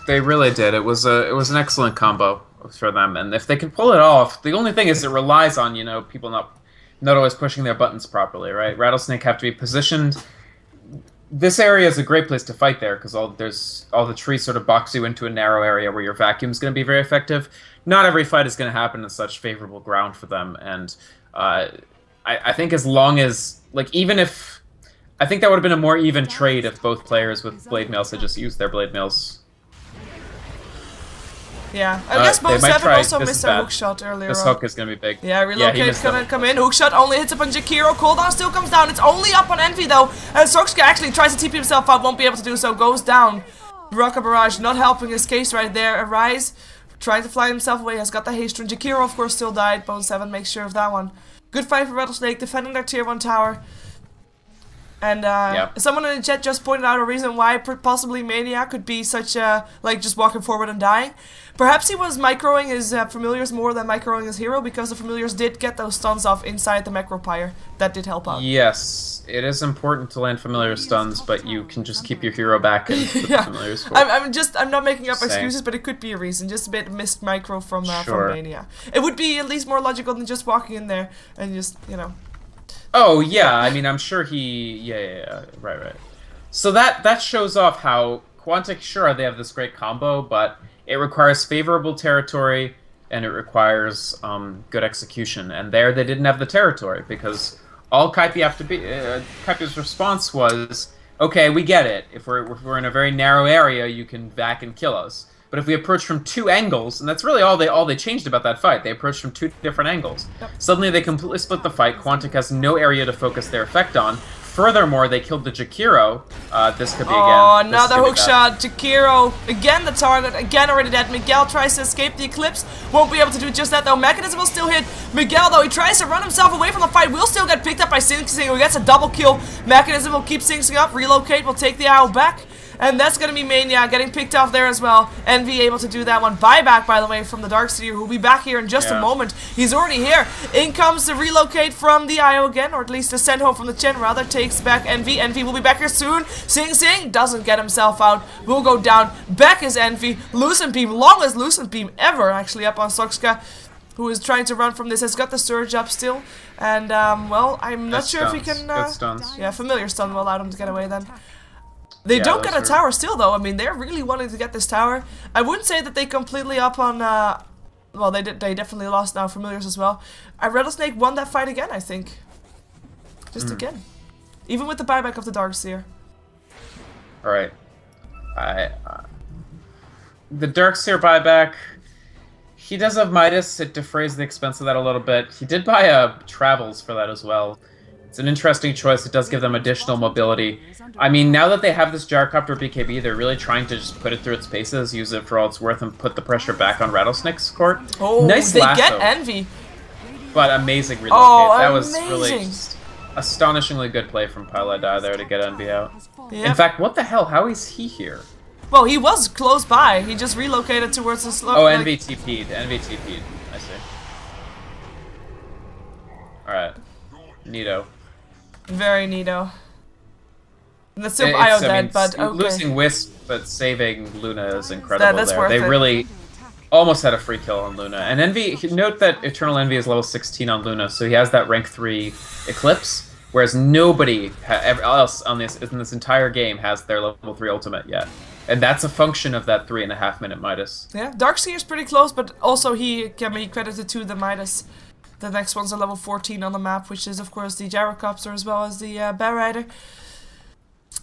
They really did. It was an excellent combo for them, and if they can pull it off, the only thing is it relies on people not always pushing their buttons properly, right? Rattlesnake have to be positioned. This area is a great place to fight there because all the trees sort of box you into a narrow area where your vacuum is going to be very effective. Not every fight is going to happen in such favorable ground for them, and I think as long as even if I think that would have been a more even trade if both players with blade mails had just used their blade mails. Yeah, I guess Bone 7 also missed a hook shot earlier. This hook is going to be big. Yeah, relocate's gonna come in. Hook shot only hits up on Jakiro. Cooldown still comes down. It's only up on Envy though. And Sokska actually tries to TP himself out, won't be able to do so. Goes down. Rocker Barrage not helping his case right there. Arise trying to fly himself away. Has got the haste rune. Jakiro, of course, still died. Bone 7 makes sure of that one. Good fight for Rattlesnake, defending their tier 1 tower. And someone in the chat just pointed out a reason why possibly Mania could be such just walking forward and dying. Perhaps he was microing his familiars more than microing his hero, because the familiars did get those stuns off inside the Macropyre. That did help out. Yes, it is important to land familiar stuns, but you can just keep your hero back and put the familiars forward. I'm not making up excuses, but it could be a reason. Just a bit missed micro from Mania. It would be at least more logical than just walking in there and just, Oh, yeah, I mean, I'm sure he... Yeah, right. So that shows off how Quantic, sure, they have this great combo, but it requires favorable territory and it requires good execution. And there they didn't have the territory because all Kaipi's response was, okay, we get it. If we're in a very narrow area, you can back and kill us. But if we approach from 2 angles, and that's really all they changed about that fight, they approached from 2 different angles. Yep. Suddenly they completely split the fight. Quantic has no area to focus their effect on. Furthermore, they killed the Jakiro. This could be again. Oh, another hook shot. Jakiro, again the target, again already dead. Miguel tries to escape the Eclipse. Won't be able to do just that though. Mechanism will still hit Miguel though. He tries to run himself away from the fight. Will still get picked up by Sing Sing, who gets a double kill. Mechanism will keep Sing Sing up. Relocate will take the arrow back. And that's going to be Mania getting picked off there as well. Envy able to do that one. Buyback, by the way, from the Darkseer, who will be back here in just a moment. He's already here. In comes the relocate from the IO again, or at least the send home from the Chen. Rather takes back Envy. Envy will be back here soon. Sing Sing doesn't get himself out. Will go down. Back is Envy. Lucent Beam, longest Lucent Beam ever, actually, up on Soxka, who is trying to run from this. Has got the Surge up still. And, well, I'm not sure if he can... yeah, Familiar Stun will allow him to get away then. They don't get a tower still, though. I mean, they're really wanting to get this tower. I wouldn't say that they completely up on... well, they definitely lost now, Familiars as well. Rattlesnake won that fight again, I think. Just again. Even with the buyback of the Darkseer. Alright. The Darkseer buyback... He does have Midas. It defrays the expense of that a little bit. He did buy Travels for that as well. It's an interesting choice. It does give them additional mobility. I mean, now that they have this Gyrocopter BKB, they're really trying to just put it through its paces, use it for all it's worth, and put the pressure back on Rattlesnake's court. Oh, nice lasso. They get Envy. But amazing relocate. Oh, that was really just astonishingly good play from Paladai there to get Envy out. Yep. In fact, what the hell? How is he here? Well, he was close by. He just relocated towards the slope. Oh, Envy TP'd. Envy TP'd. I see. Alright. Neato. Very neato. The Silp IO dead, but okay. Losing Wisp, but saving Luna is incredible there. They really almost had a free kill on Luna. And Envy, note that Eternal Envy is level 16 on Luna, so he has that rank 3 Eclipse, whereas nobody else on in this entire game has their level 3 ultimate yet. And that's a function of that 3.5-minute Midas. Yeah, Darkseer is pretty close, but also he can be credited to the Midas. The next one's a level 14 on the map, which is, of course, the Gyrocopter as well as the Bad Rider.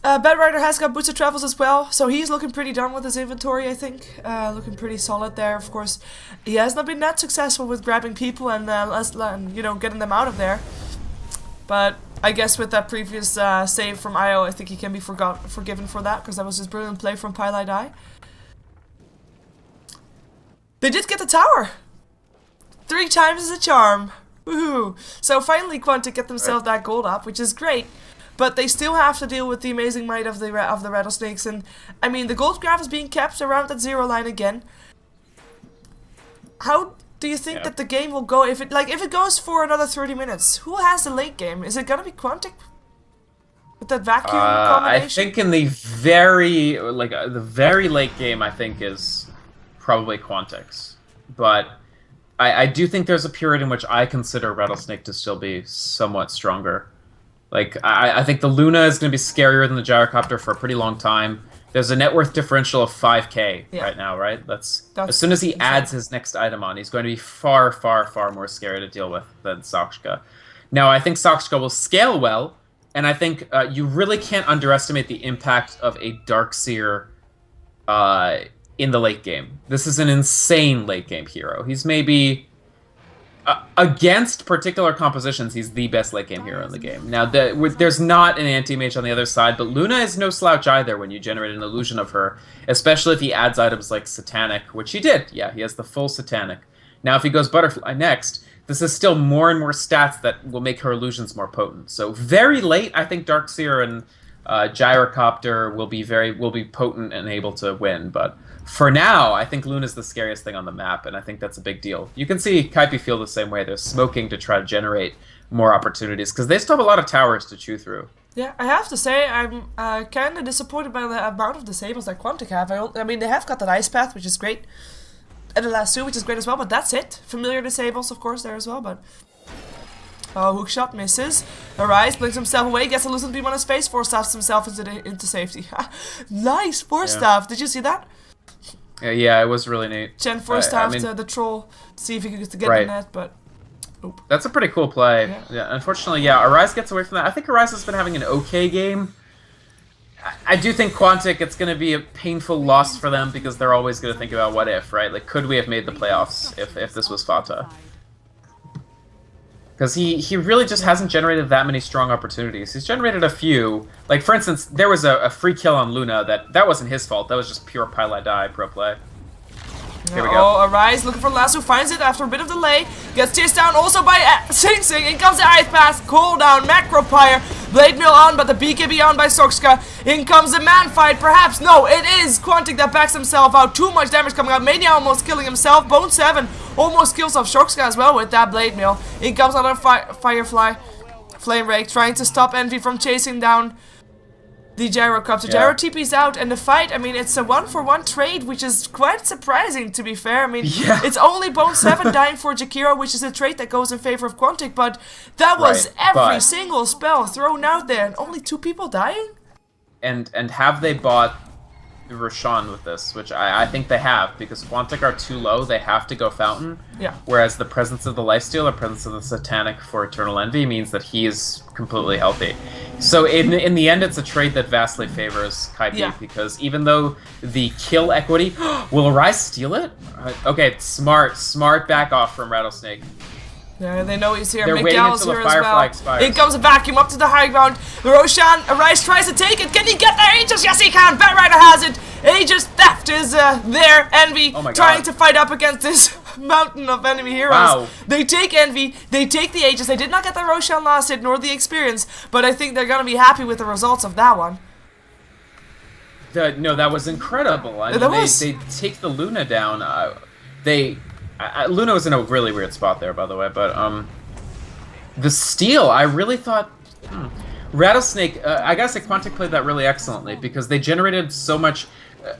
Bad Rider has got Boots of Travels as well, so he's looking pretty done with his inventory, I think. Looking pretty solid there, of course. He has not been that successful with grabbing people and, you know, getting them out of there. But I guess with that previous save from IO, I think he can be forgiven for that, because that was just brilliant play from Paladai. They did get the tower! 3 times is a charm. Woohoo! So finally Quantic get themselves that gold up, which is great. But they still have to deal with the amazing might of the Rattlesnakes. And I mean, the gold graph is being kept around that 0 line again. How do you think that the game will go if it goes for another 30 minutes? Who has the late game? Is it gonna be Quantic? With that vacuum combination? I think in the very late game, I think is probably Quantic's. But I do think there's a period in which I consider Rattlesnake to still be somewhat stronger. Like, I think the Luna is going to be scarier than the Gyrocopter for a pretty long time. There's a net worth differential of 5k right now, right? That's as soon as he adds his next item on, he's going to be far, far, far more scary to deal with than Soxka. Now, I think Soxka will scale well, and I think you really can't underestimate the impact of a Darkseer in the late game. This is an insane late game hero. He's maybe against particular compositions, he's the best late game hero in the game. Now, there's not an anti-mage on the other side, but Luna is no slouch either when you generate an illusion of her, especially if he adds items like Satanic, which he did. Yeah, he has the full Satanic. Now, if he goes Butterfly next, this is still more and more stats that will make her illusions more potent. So very late, I think Darkseer and Gyrocopter will be potent and able to win, but for now, I think Luna's the scariest thing on the map, and I think that's a big deal. You can see Kaipi feel the same way. They're smoking to try to generate more opportunities, because they still have a lot of towers to chew through. Yeah, I have to say, I'm kind of disappointed by the amount of disables that Quantic have. I mean, they have got that Ice Path, which is great, and the last 2, which is great as well, but that's it. Familiar disables, of course, there as well, but Oh, hook shot misses. Arise blinks himself away, gets a loosened beam on his face, force staffs himself into safety. Nice force staff. Did you see that? Yeah, it was really neat. Chen force staffed the troll to see if he could get the net, but. Oop. That's a pretty cool play. Yeah. Unfortunately, Arise gets away from that. I think Arise has been having an okay game. I do think Quantic, it's going to be a painful loss for them because they're always going to think about what if, right? Like, could we have made the playoffs if this was Fata? Because he really just hasn't generated that many strong opportunities. He's generated a few. Like, for instance, there was a free kill on Luna that wasn't his fault. That was just pure Pile Die pro play. Here we go. Oh, Arise looking for Lasso, finds it after a bit of delay. Gets chased down also by Sing Sing. In comes the Ice Pass, cooldown, Macro Pyre. Blade Mill on, but the BKB on by Sorska. In comes the man fight, perhaps. No, it is Quantic that backs himself out. Too much damage coming out. Mania almost killing himself. Bone 7 almost kills off Sorska as well with that Blade Mill. In comes another Firefly. Flame Rake trying to stop Envy from chasing down the Gyrocopter. Gyro TP's out, and the fight, I mean, it's a 1-for-1 trade, which is quite surprising, to be fair. I mean, it's only Bone 7 dying for Jakiro, which is a trade that goes in favor of Quantic, but that was every single spell thrown out there, and only 2 people dying? And have they bought Roshan with this, which I think they have, because Quantic are too low, they have to go Fountain. Whereas the presence of the Lifesteal or presence of the Satanic for Eternal Envy means that he is completely healthy. So in the end, it's a trade that vastly favors Kaipi, because even though the kill equity... Will Arise steal it? Okay, smart back off from Rattlesnake. Yeah, they know he's here. They're waiting until the Firefly expires. In comes a vacuum up to the high ground. Roshan, Arise tries to take it. Can he get there? Aegis? Yes, he can. Batrider has it. Aegis theft is there. Envy trying to fight up against this mountain of enemy heroes. They take Envy. They take the Aegis. They did not get the Roshan last hit nor the experience, but I think they're going to be happy with the results of that one. No, that was incredible. I mean, they take the Luna down. Luna was in a really weird spot there, by the way, but the steal, I really thought... Rattlesnake, I gotta say Quantic played that really excellently, because they generated so much...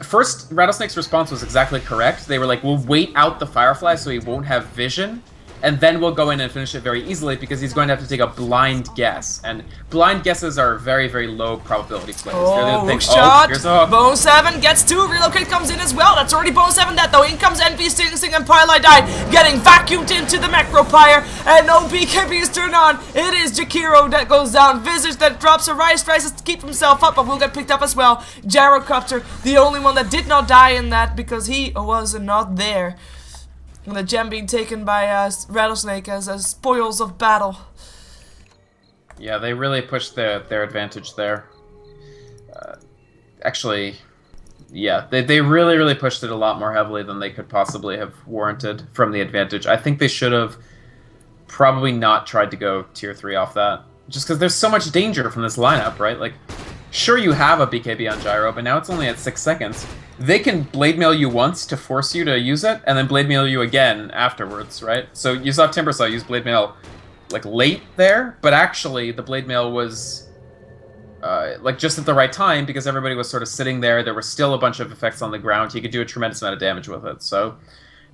First, Rattlesnake's response was exactly correct. They were like, we'll wait out the Firefly so he won't have vision, and then we'll go in and finish it very easily, because he's going to have to take a blind guess. And blind guesses are very, very low probability plays. Hook shot! Here's a hook. Bone 7 gets 2. Relocate comes in as well. That's already Bone 7 dead, though. In comes Envy, Sing Sing, and Pile Die, getting vacuumed into the Macro Pyre. And no BKB is turned on. It is Jakiro that goes down. Visage that drops. Arise tries to keep himself up, but will get picked up as well. Gyrocopter, the only one that did not die in that, because he was not there. And the gem being taken by Rattlesnake as spoils of battle. Yeah, they really pushed their advantage there. Actually, yeah, they really pushed it a lot more heavily than they could possibly have warranted from the advantage. I think they should have probably not tried to go tier 3 off that. Just because there's so much danger from this lineup, right? Like, sure, you have a BKB on Gyro, but now it's only at 6 seconds. They can Blade Mail you once to force you to use it, and then Blade Mail you again afterwards, right? So you saw Timbersaw use Blade Mail, like, late there, but actually the Blade Mail was, like, just at the right time, because everybody was sort of sitting there. There were still a bunch of effects on the ground. He could do a tremendous amount of damage with it, so...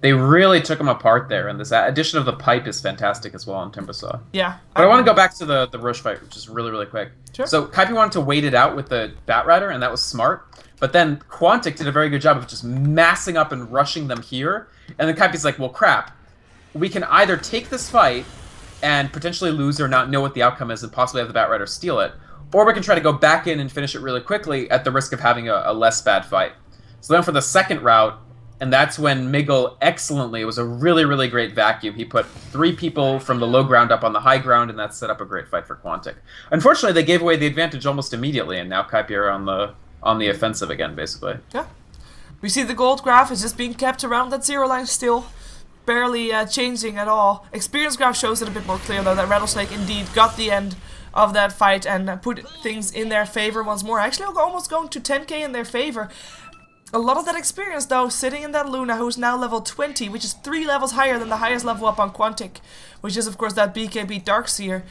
They really took him apart there, and this addition of the pipe is fantastic as well on Timbersaw. Yeah. But I want to go back to the Roche fight, which is really quick. Sure. So Kaipi wanted to wait it out with the Batrider, and that was smart. But then Quantic did a very good job of just massing up and rushing them here. And then Kaipi's like, well, crap. We can either take this fight and potentially lose or not know what the outcome is and possibly have the Batrider steal it, or we can try to go back in and finish it really quickly at the risk of having a less bad fight. So then for the second route, and that's when Miggle excellently, it was a really great vacuum. He put 3 people from the low ground up on the high ground, and that set up a great fight for Quantic. Unfortunately, they gave away the advantage almost immediately, and now Kaipi are on the offensive again, basically. Yeah. We see the gold graph is just being kept around that 0 line still, barely changing at all. Experience graph shows it a bit more clear, though, that Rattlesnake indeed got the end of that fight and put things in their favor once more. Actually, almost going to 10k in their favor. A lot of that experience, though, sitting in that Luna, who's now level 20, which is 3 levels higher than the highest level up on Quantic, which is, of course, that BKB Darkseer.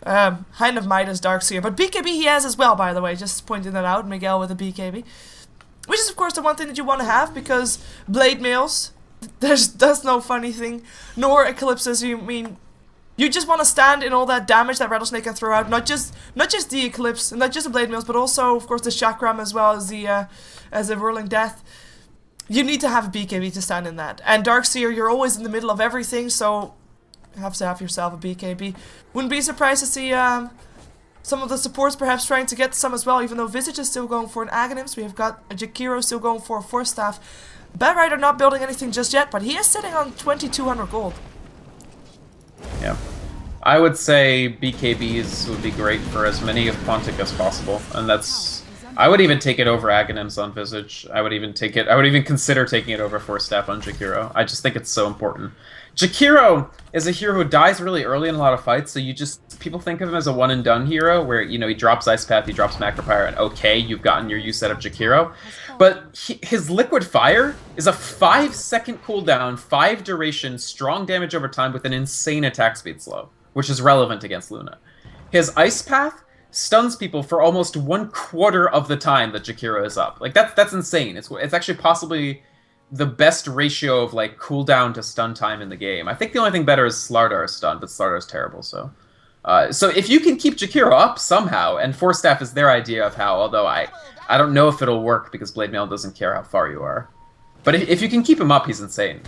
Kind of Midas Darkseer, but BKB he has as well, by the way, just pointing that out, Miguel with a BKB. Which is, of course, the one thing that you want to have, because Blade Mails, there's no funny thing, nor Eclipses, you You just want to stand in all that damage that Rattlesnake can throw out, not just the Eclipse, and not just the Blade Mails, but also, of course, the Chakram as well as the Whirling Death. You need to have a BKB to stand in that. And Darkseer, you're always in the middle of everything, so you have to have yourself a BKB. Wouldn't be surprised to see some of the supports perhaps trying to get some as well, even though Visage is still going for an Aghanims. We have got a Jakiro still going for a Force Staff. Bad Rider not building anything just yet, but he is sitting on 2,200 gold. Yeah. I would say BKBs would be great for as many of Quantic as possible, and that's... I would even take it over Aghanims on Visage. I would even consider taking it over Force Staff on Jakiro. I just think it's so important. Jakiro is a hero who dies really early in a lot of fights, so people think of him as a one-and-done hero, where, you know, he drops Ice Path, he drops Macropyre, and okay, you've gotten your use out of Jakiro. But his Liquid Fire is a 5-second cooldown, 5 duration, strong damage over time with an insane attack speed slow, which is relevant against Luna. His Ice Path stuns people for almost 1/4 of the time that Jakiro is up. Like, that's insane. It's actually possibly the best ratio of, like, cooldown to stun time in the game. I think the only thing better is Slardar's stun, but Slardar's terrible, so... so if you can keep Jakiro up somehow, and Force Staff is their idea of how, although I don't know if it'll work because Blade Mail doesn't care how far you are. But if you can keep him up, he's insane.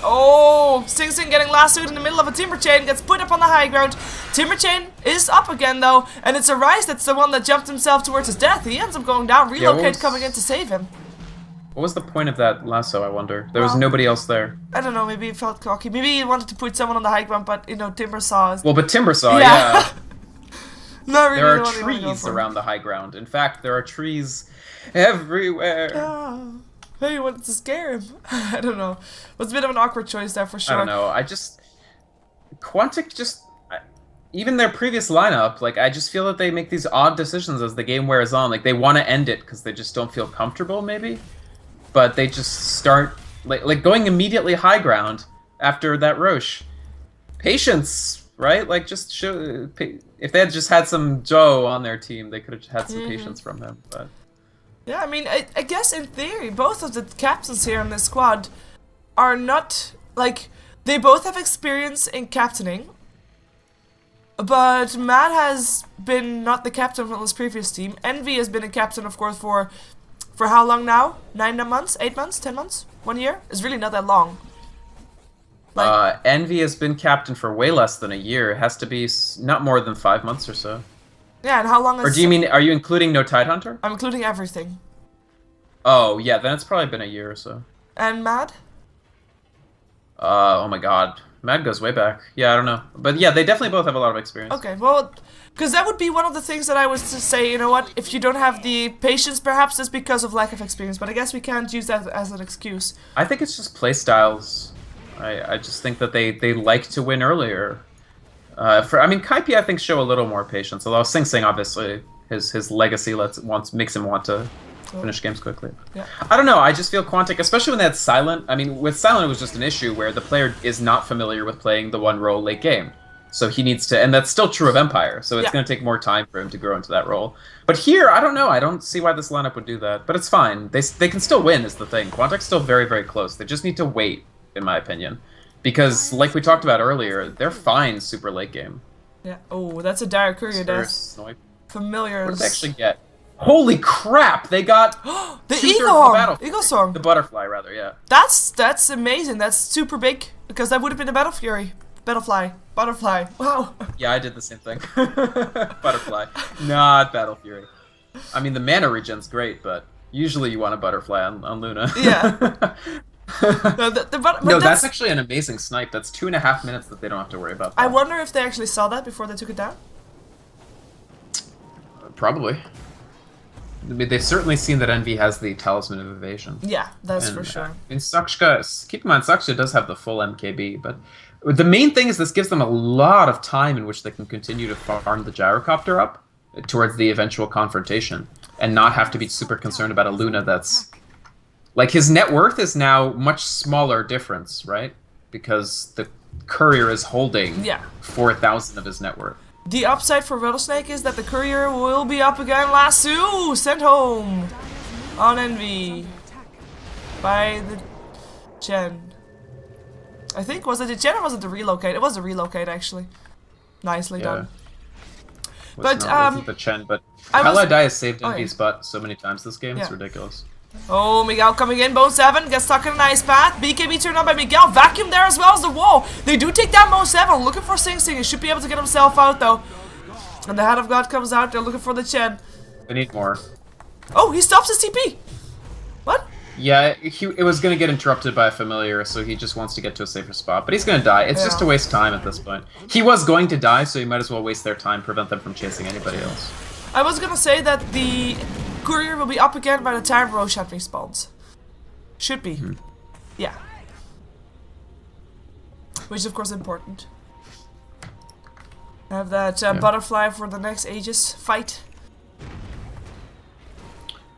Oh, Sing Sing getting lassoed in the middle of a Timber Chain, gets put up on the high ground. Timber Chain is up again though, and it's Arise that's the one that jumped himself towards his death. He ends up going down, Relocate coming in to save him. What was the point of that lasso, I wonder? There was nobody else there. I don't know, maybe he felt cocky. Maybe he wanted to put someone on the high ground, but, you know, Timber saw us. Well, but Timber saw, yeah. Not really. There are trees around the high ground. In fact, there are trees everywhere. Oh. Hey, you wanted to scare him. I don't know. It was a bit of an awkward choice there for sure. I don't know. Quantic just... Even their previous lineup, like, I just feel that they make these odd decisions as the game wears on. Like, they want to end it because they just don't feel comfortable, maybe? But they just start... Like going immediately high ground after that Roche. Patience, right? Like, just show... If they had just had some Joe on their team, they could have had some patience from him, but... Yeah, I mean, I guess in theory, both of the captains here in this squad are not, like, they both have experience in captaining, but Matt has been not the captain from his previous team. Envy has been a captain, of course, for how long now? 9 months? 8 months? 10 months? 1 year? It's really not that long. Like, Envy has been captain for way less than a year. It has to be not more than 5 months or so. Yeah, and how long is... Or do you mean, are you including No Tidehunter? I'm including everything. Oh, yeah, then it's probably been a year or so. And Mad? Oh my god. Mad goes way back. Yeah, I don't know. But yeah, they definitely both have a lot of experience. Okay, well, because that would be one of the things that I was to say, you know what, if you don't have the patience, perhaps it's because of lack of experience, but I guess we can't use that as an excuse. I think it's just playstyles. I just think that they like to win earlier. I mean, Kaipi, I think, show a little more patience, although Sing Sing, obviously, his legacy makes him want to finish games quickly. Yeah. I don't know, I just feel Quantic, especially when they had Silent, I mean, with Silent it was just an issue where the player is not familiar with playing the one role late game. So he needs to, and that's still true of Empire, so it's going to take more time for him to grow into that role. But here, I don't know, I don't see why this lineup would do that, but it's fine. They can still win, is the thing. Quantic's still very, very close. They just need to wait, in my opinion. Because, like we talked about earlier, they're fine super late game. Yeah. Oh, that's a dire courier death. Familiar. What did they actually get? Holy crap! They got the Eagle Song. The butterfly, rather. Yeah. That's amazing. That's super big because that would have been a Battle Fury. Butterfly. Wow. Yeah, I did the same thing. Butterfly, not Battle Fury. I mean, the mana regen's great, but usually you want a butterfly on Luna. Yeah. No, that's actually an amazing snipe. That's 2.5 minutes that they don't have to worry about that. I wonder if they actually saw that before they took it down. Probably. I mean, they've certainly seen that Envy has the Talisman of Evasion. Yeah, that's for sure. In Sakshka, keep in mind, Sakshka does have the full MKB, but the main thing is this gives them a lot of time in which they can continue to farm the Gyrocopter up towards the eventual confrontation, and not have to be super concerned about a Luna that's... Like, his net worth is now much smaller difference, right? Because the courier is holding 4,000 of his net worth. The upside for Rattlesnake is that the courier will be up again. Lasso sent home on Envy by the Chen. I think, was it the Chen or was it the relocate? It was the relocate, actually. Nicely done. But, wasn't the Chen, but Dai has saved Envy's butt so many times this game, it's ridiculous. Oh, Miguel coming in, Bone 7, gets stuck in an ice path. BKB turned on by Miguel, vacuum there as well as the wall. They do take down Bone 7, looking for Sing Sing. He should be able to get himself out though. And the Hand of God comes out, they're looking for the Chen. They need more. Oh, he stops his TP. What? Yeah, it was going to get interrupted by a familiar, so he just wants to get to a safer spot. But he's going to die. It's just a waste of time at this point. He was going to die, so you might as well waste their time, prevent them from chasing anybody else. I was going to say that the courier will be up again by the time Roshan respawns. Should be. Yeah. Which is of course important. Have that butterfly for the next Aegis fight.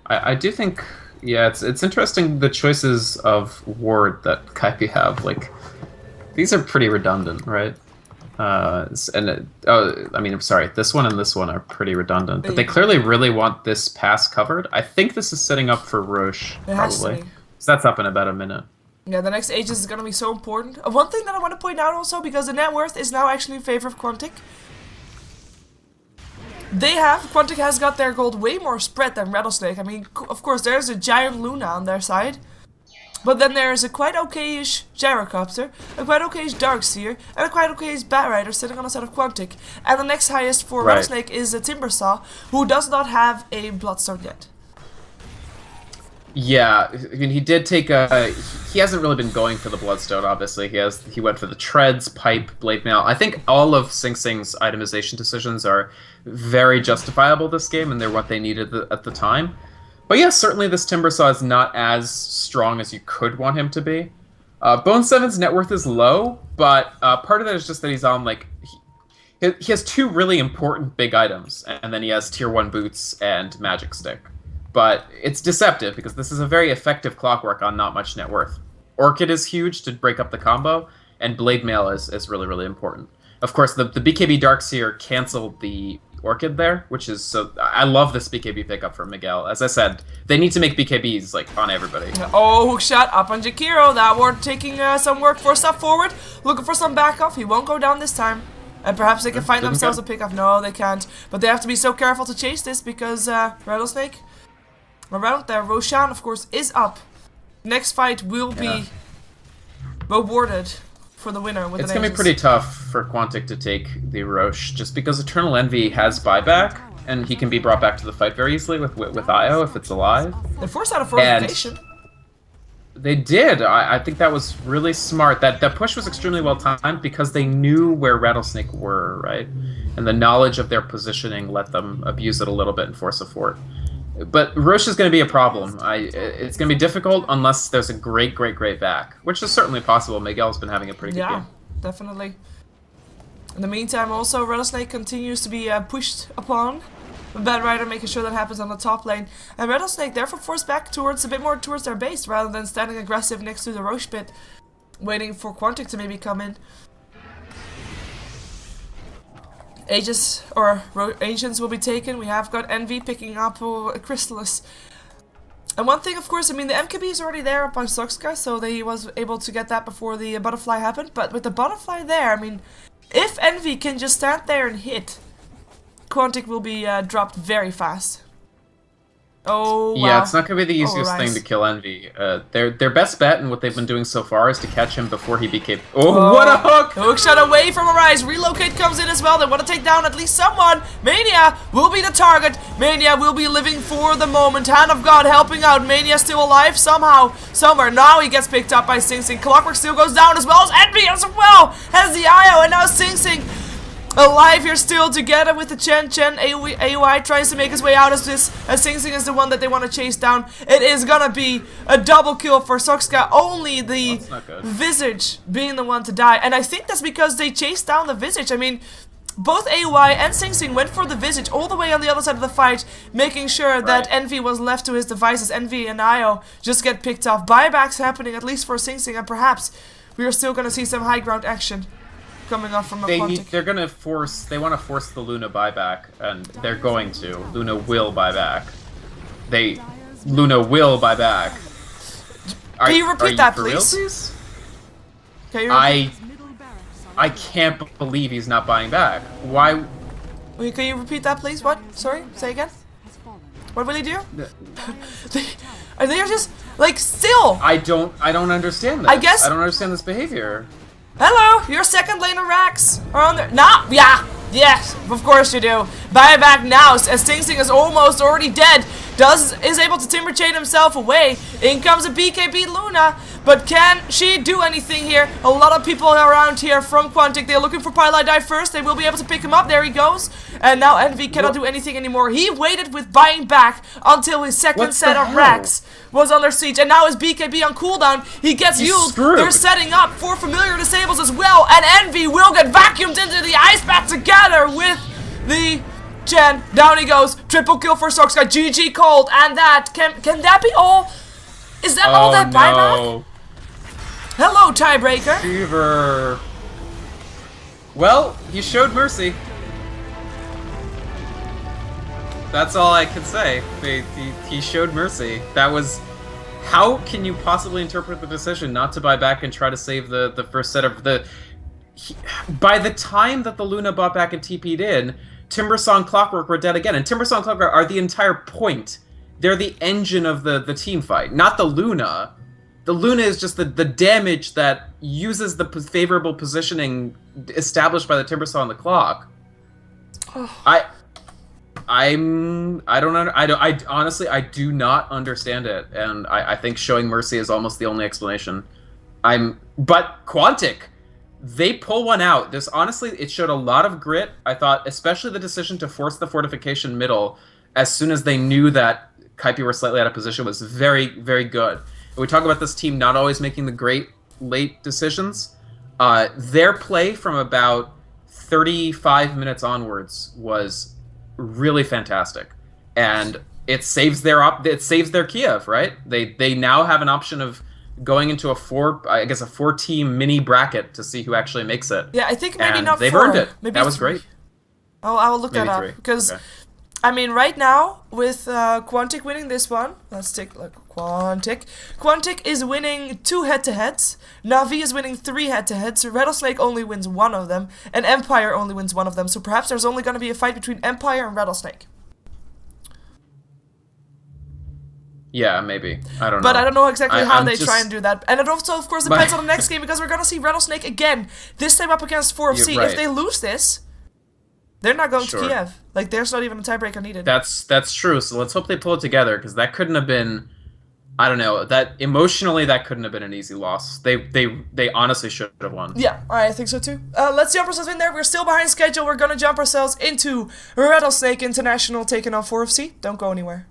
I do think... Yeah, it's interesting the choices of ward that Kaipi have. Like, these are pretty redundant, right? I mean, I'm sorry, this one and this one are pretty redundant, but they clearly really want this pass covered. I think this is setting up for Roche, probably. So that's up in about a minute. Yeah, the next Aegis is going to be so important. One thing that I want to point out also, because the net worth is now actually in favor of Quantic. Quantic has got their gold way more spread than Rattlesnake. I mean, of course, there's a giant Luna on their side. But then there's a quite okay-ish Gyrocopter, a quite okay-ish Darkseer, and a quite okay-ish Batrider sitting on the side of Quantic. And the next highest for Rattlesnake is a Timbersaw, who does not have a Bloodstone yet. Yeah, I mean, he did take a... He hasn't really been going for the Bloodstone, obviously. He went for the Treads, Pipe, Blade Mail. I think all of Sing Sing's itemization decisions are very justifiable this game, and they're what they needed at the time. But yeah, certainly this Timbersaw is not as strong as you could want him to be. Bone 7's net worth is low, but part of that is just that he's on, like... He has two really important big items, and then he has Tier 1 boots and Magic Stick. But it's deceptive, because this is a very effective clockwork on not much net worth. Orchid is huge to break up the combo, and Blade Mail is really, really important. Of course, the BKB Darkseer canceled the Orchid there, which is so... I love this BKB pickup from Miguel. As I said, they need to make BKBs, like, on everybody. Oh, hook shot up on Jakiro. That ward taking some work for a step forward. Looking for some back off. He won't go down this time. And perhaps they can find themselves a pickup. No, they can't. But they have to be so careful to chase this, because Rattlesnake... Around there, Roshan, of course, is up. Next fight will be rewarded for the winner. With it's going to be pretty tough for Quantic to take the Roche, just because Eternal Envy has buyback, and he can be brought back to the fight very easily with Io if it's alive. They forced out a fortification. They did. I think that was really smart. That push was extremely well timed because they knew where Rattlesnake were, right? And the knowledge of their positioning let them abuse it a little bit and force a fort. But Roche is going to be a problem. It's going to be difficult unless there's a great back, which is certainly possible. Miguel's been having a pretty good game. Yeah, definitely. In the meantime, also, Rattlesnake continues to be pushed upon. Batrider making sure that happens on the top lane. And Rattlesnake therefore forced back a bit more towards their base, rather than standing aggressive next to the Roche pit, waiting for Quantic to maybe come in. Aegis or Ancients will be taken. We have got Envy picking up Crystallis. And one thing, of course, I mean, the MKB is already there up on Soxka, so he was able to get that before the butterfly happened. But with the butterfly there, I mean, if Envy can just stand there and hit, Quantic will be dropped very fast. Oh, wow. Yeah, it's not going to be the easiest thing to kill Envy. Their best bet and what they've been doing so far is to catch him before he became... Oh, what a hook! Hook shot away from Arise. Relocate comes in as well. They want to take down at least someone. Mania will be the target. Mania will be living for the moment. Hand of God helping out. Mania still alive somehow, somewhere. Now he gets picked up by Sing Sing. Clockwork still goes down as well as Envy as well. Has the IO, and now Sing Sing alive here still together with the Chen. AOI tries to make his way out as Sing Sing is the one that they want to chase down. It is gonna be a double kill for Soxka, only the Visage being the one to die. And I think that's because they chased down the Visage. I mean, both AOI and Sing Sing went for the Visage all the way on the other side of the fight, making sure that Envy was left to his devices. Envy and Io just get picked off. Buybacks happening at least for Sing Sing, and perhaps we are still gonna see some high ground action coming off from Quantic. They want to force the Luna buyback, and they're going to. Luna will buy back. Luna will buy back. Can you repeat that, please? I can't believe he's not buying back. Why? Wait, can you repeat that, please? What? Sorry, say again. What will he do? Are they just like still? I don't understand this. I guess I don't understand this behavior. Hello, your second laner Rax are on there. Nah, yeah, yes, of course you do. Buy back now, as Sting Sting is almost already dead. Is able to timber chain himself away. In comes a BKB Luna, but can she do anything here? A lot of people around here from Quantic. They're looking for Pylai Die first. They will be able to pick him up. There he goes. And now Envy cannot do anything anymore. He waited with buying back until his second set of racks was under siege. And now his BKB on cooldown. He gets healed. They're setting up for familiar disables as well. And Envy will get vacuumed into the ice bath together with the Chen. Down he goes. Triple kill for Soxka. GG called. And that can that be all? Is that all that buyback? Hello, tiebreaker. Fever. Well, he showed mercy. That's all I can say. He showed mercy. That was... How can you possibly interpret the decision not to buy back and try to save the first set of the... By the time that the Luna bought back and TP'd in, Timbersaw and Clockwork were dead again. And Timbersaw and Clockwork are the entire point. They're the engine of the team fight, not the Luna. The Luna is just the damage that uses the favorable positioning established by the Timbersaw and the Clock. Oh. I honestly, I do not understand it, and I think showing mercy is almost the only explanation. But Quantic, they pull one out. This honestly, it showed a lot of grit. I thought, especially the decision to force the fortification middle as soon as they knew that Kaipi were slightly out of position was very, very good. And we talk about this team not always making the great late decisions. Their play from about 35 minutes onwards was really fantastic, and it saves their Kiev, right? They now have an option of going into a four-team mini bracket to see who actually makes it. Yeah, I think maybe and not they've four. earned it. Maybe that was great. Oh, I will look maybe that up because I mean, right now with Quantic winning this one, let's take a look. Quantic is winning 2 head-to-heads. Na'Vi is winning 3 head-to-heads. Rattlesnake only wins 1 of them, and Empire only wins 1 of them. So perhaps there's only going to be a fight between Empire and Rattlesnake. Yeah, maybe. I don't know. But I don't know exactly how they try and do that. And it also, of course, depends on the next game, because we're going to see Rattlesnake again, this time up against 4FC. Right. If they lose this, they're not going to Kiev. Like, there's not even a tiebreaker needed. That's true. So let's hope they pull it together, because that couldn't have been... I don't know. That emotionally, that couldn't have been an easy loss. They honestly should have won. Yeah, I think so too. Let's jump ourselves in there. We're still behind schedule. We're gonna jump ourselves into Rattlesnake International taking on 4FC. Don't go anywhere.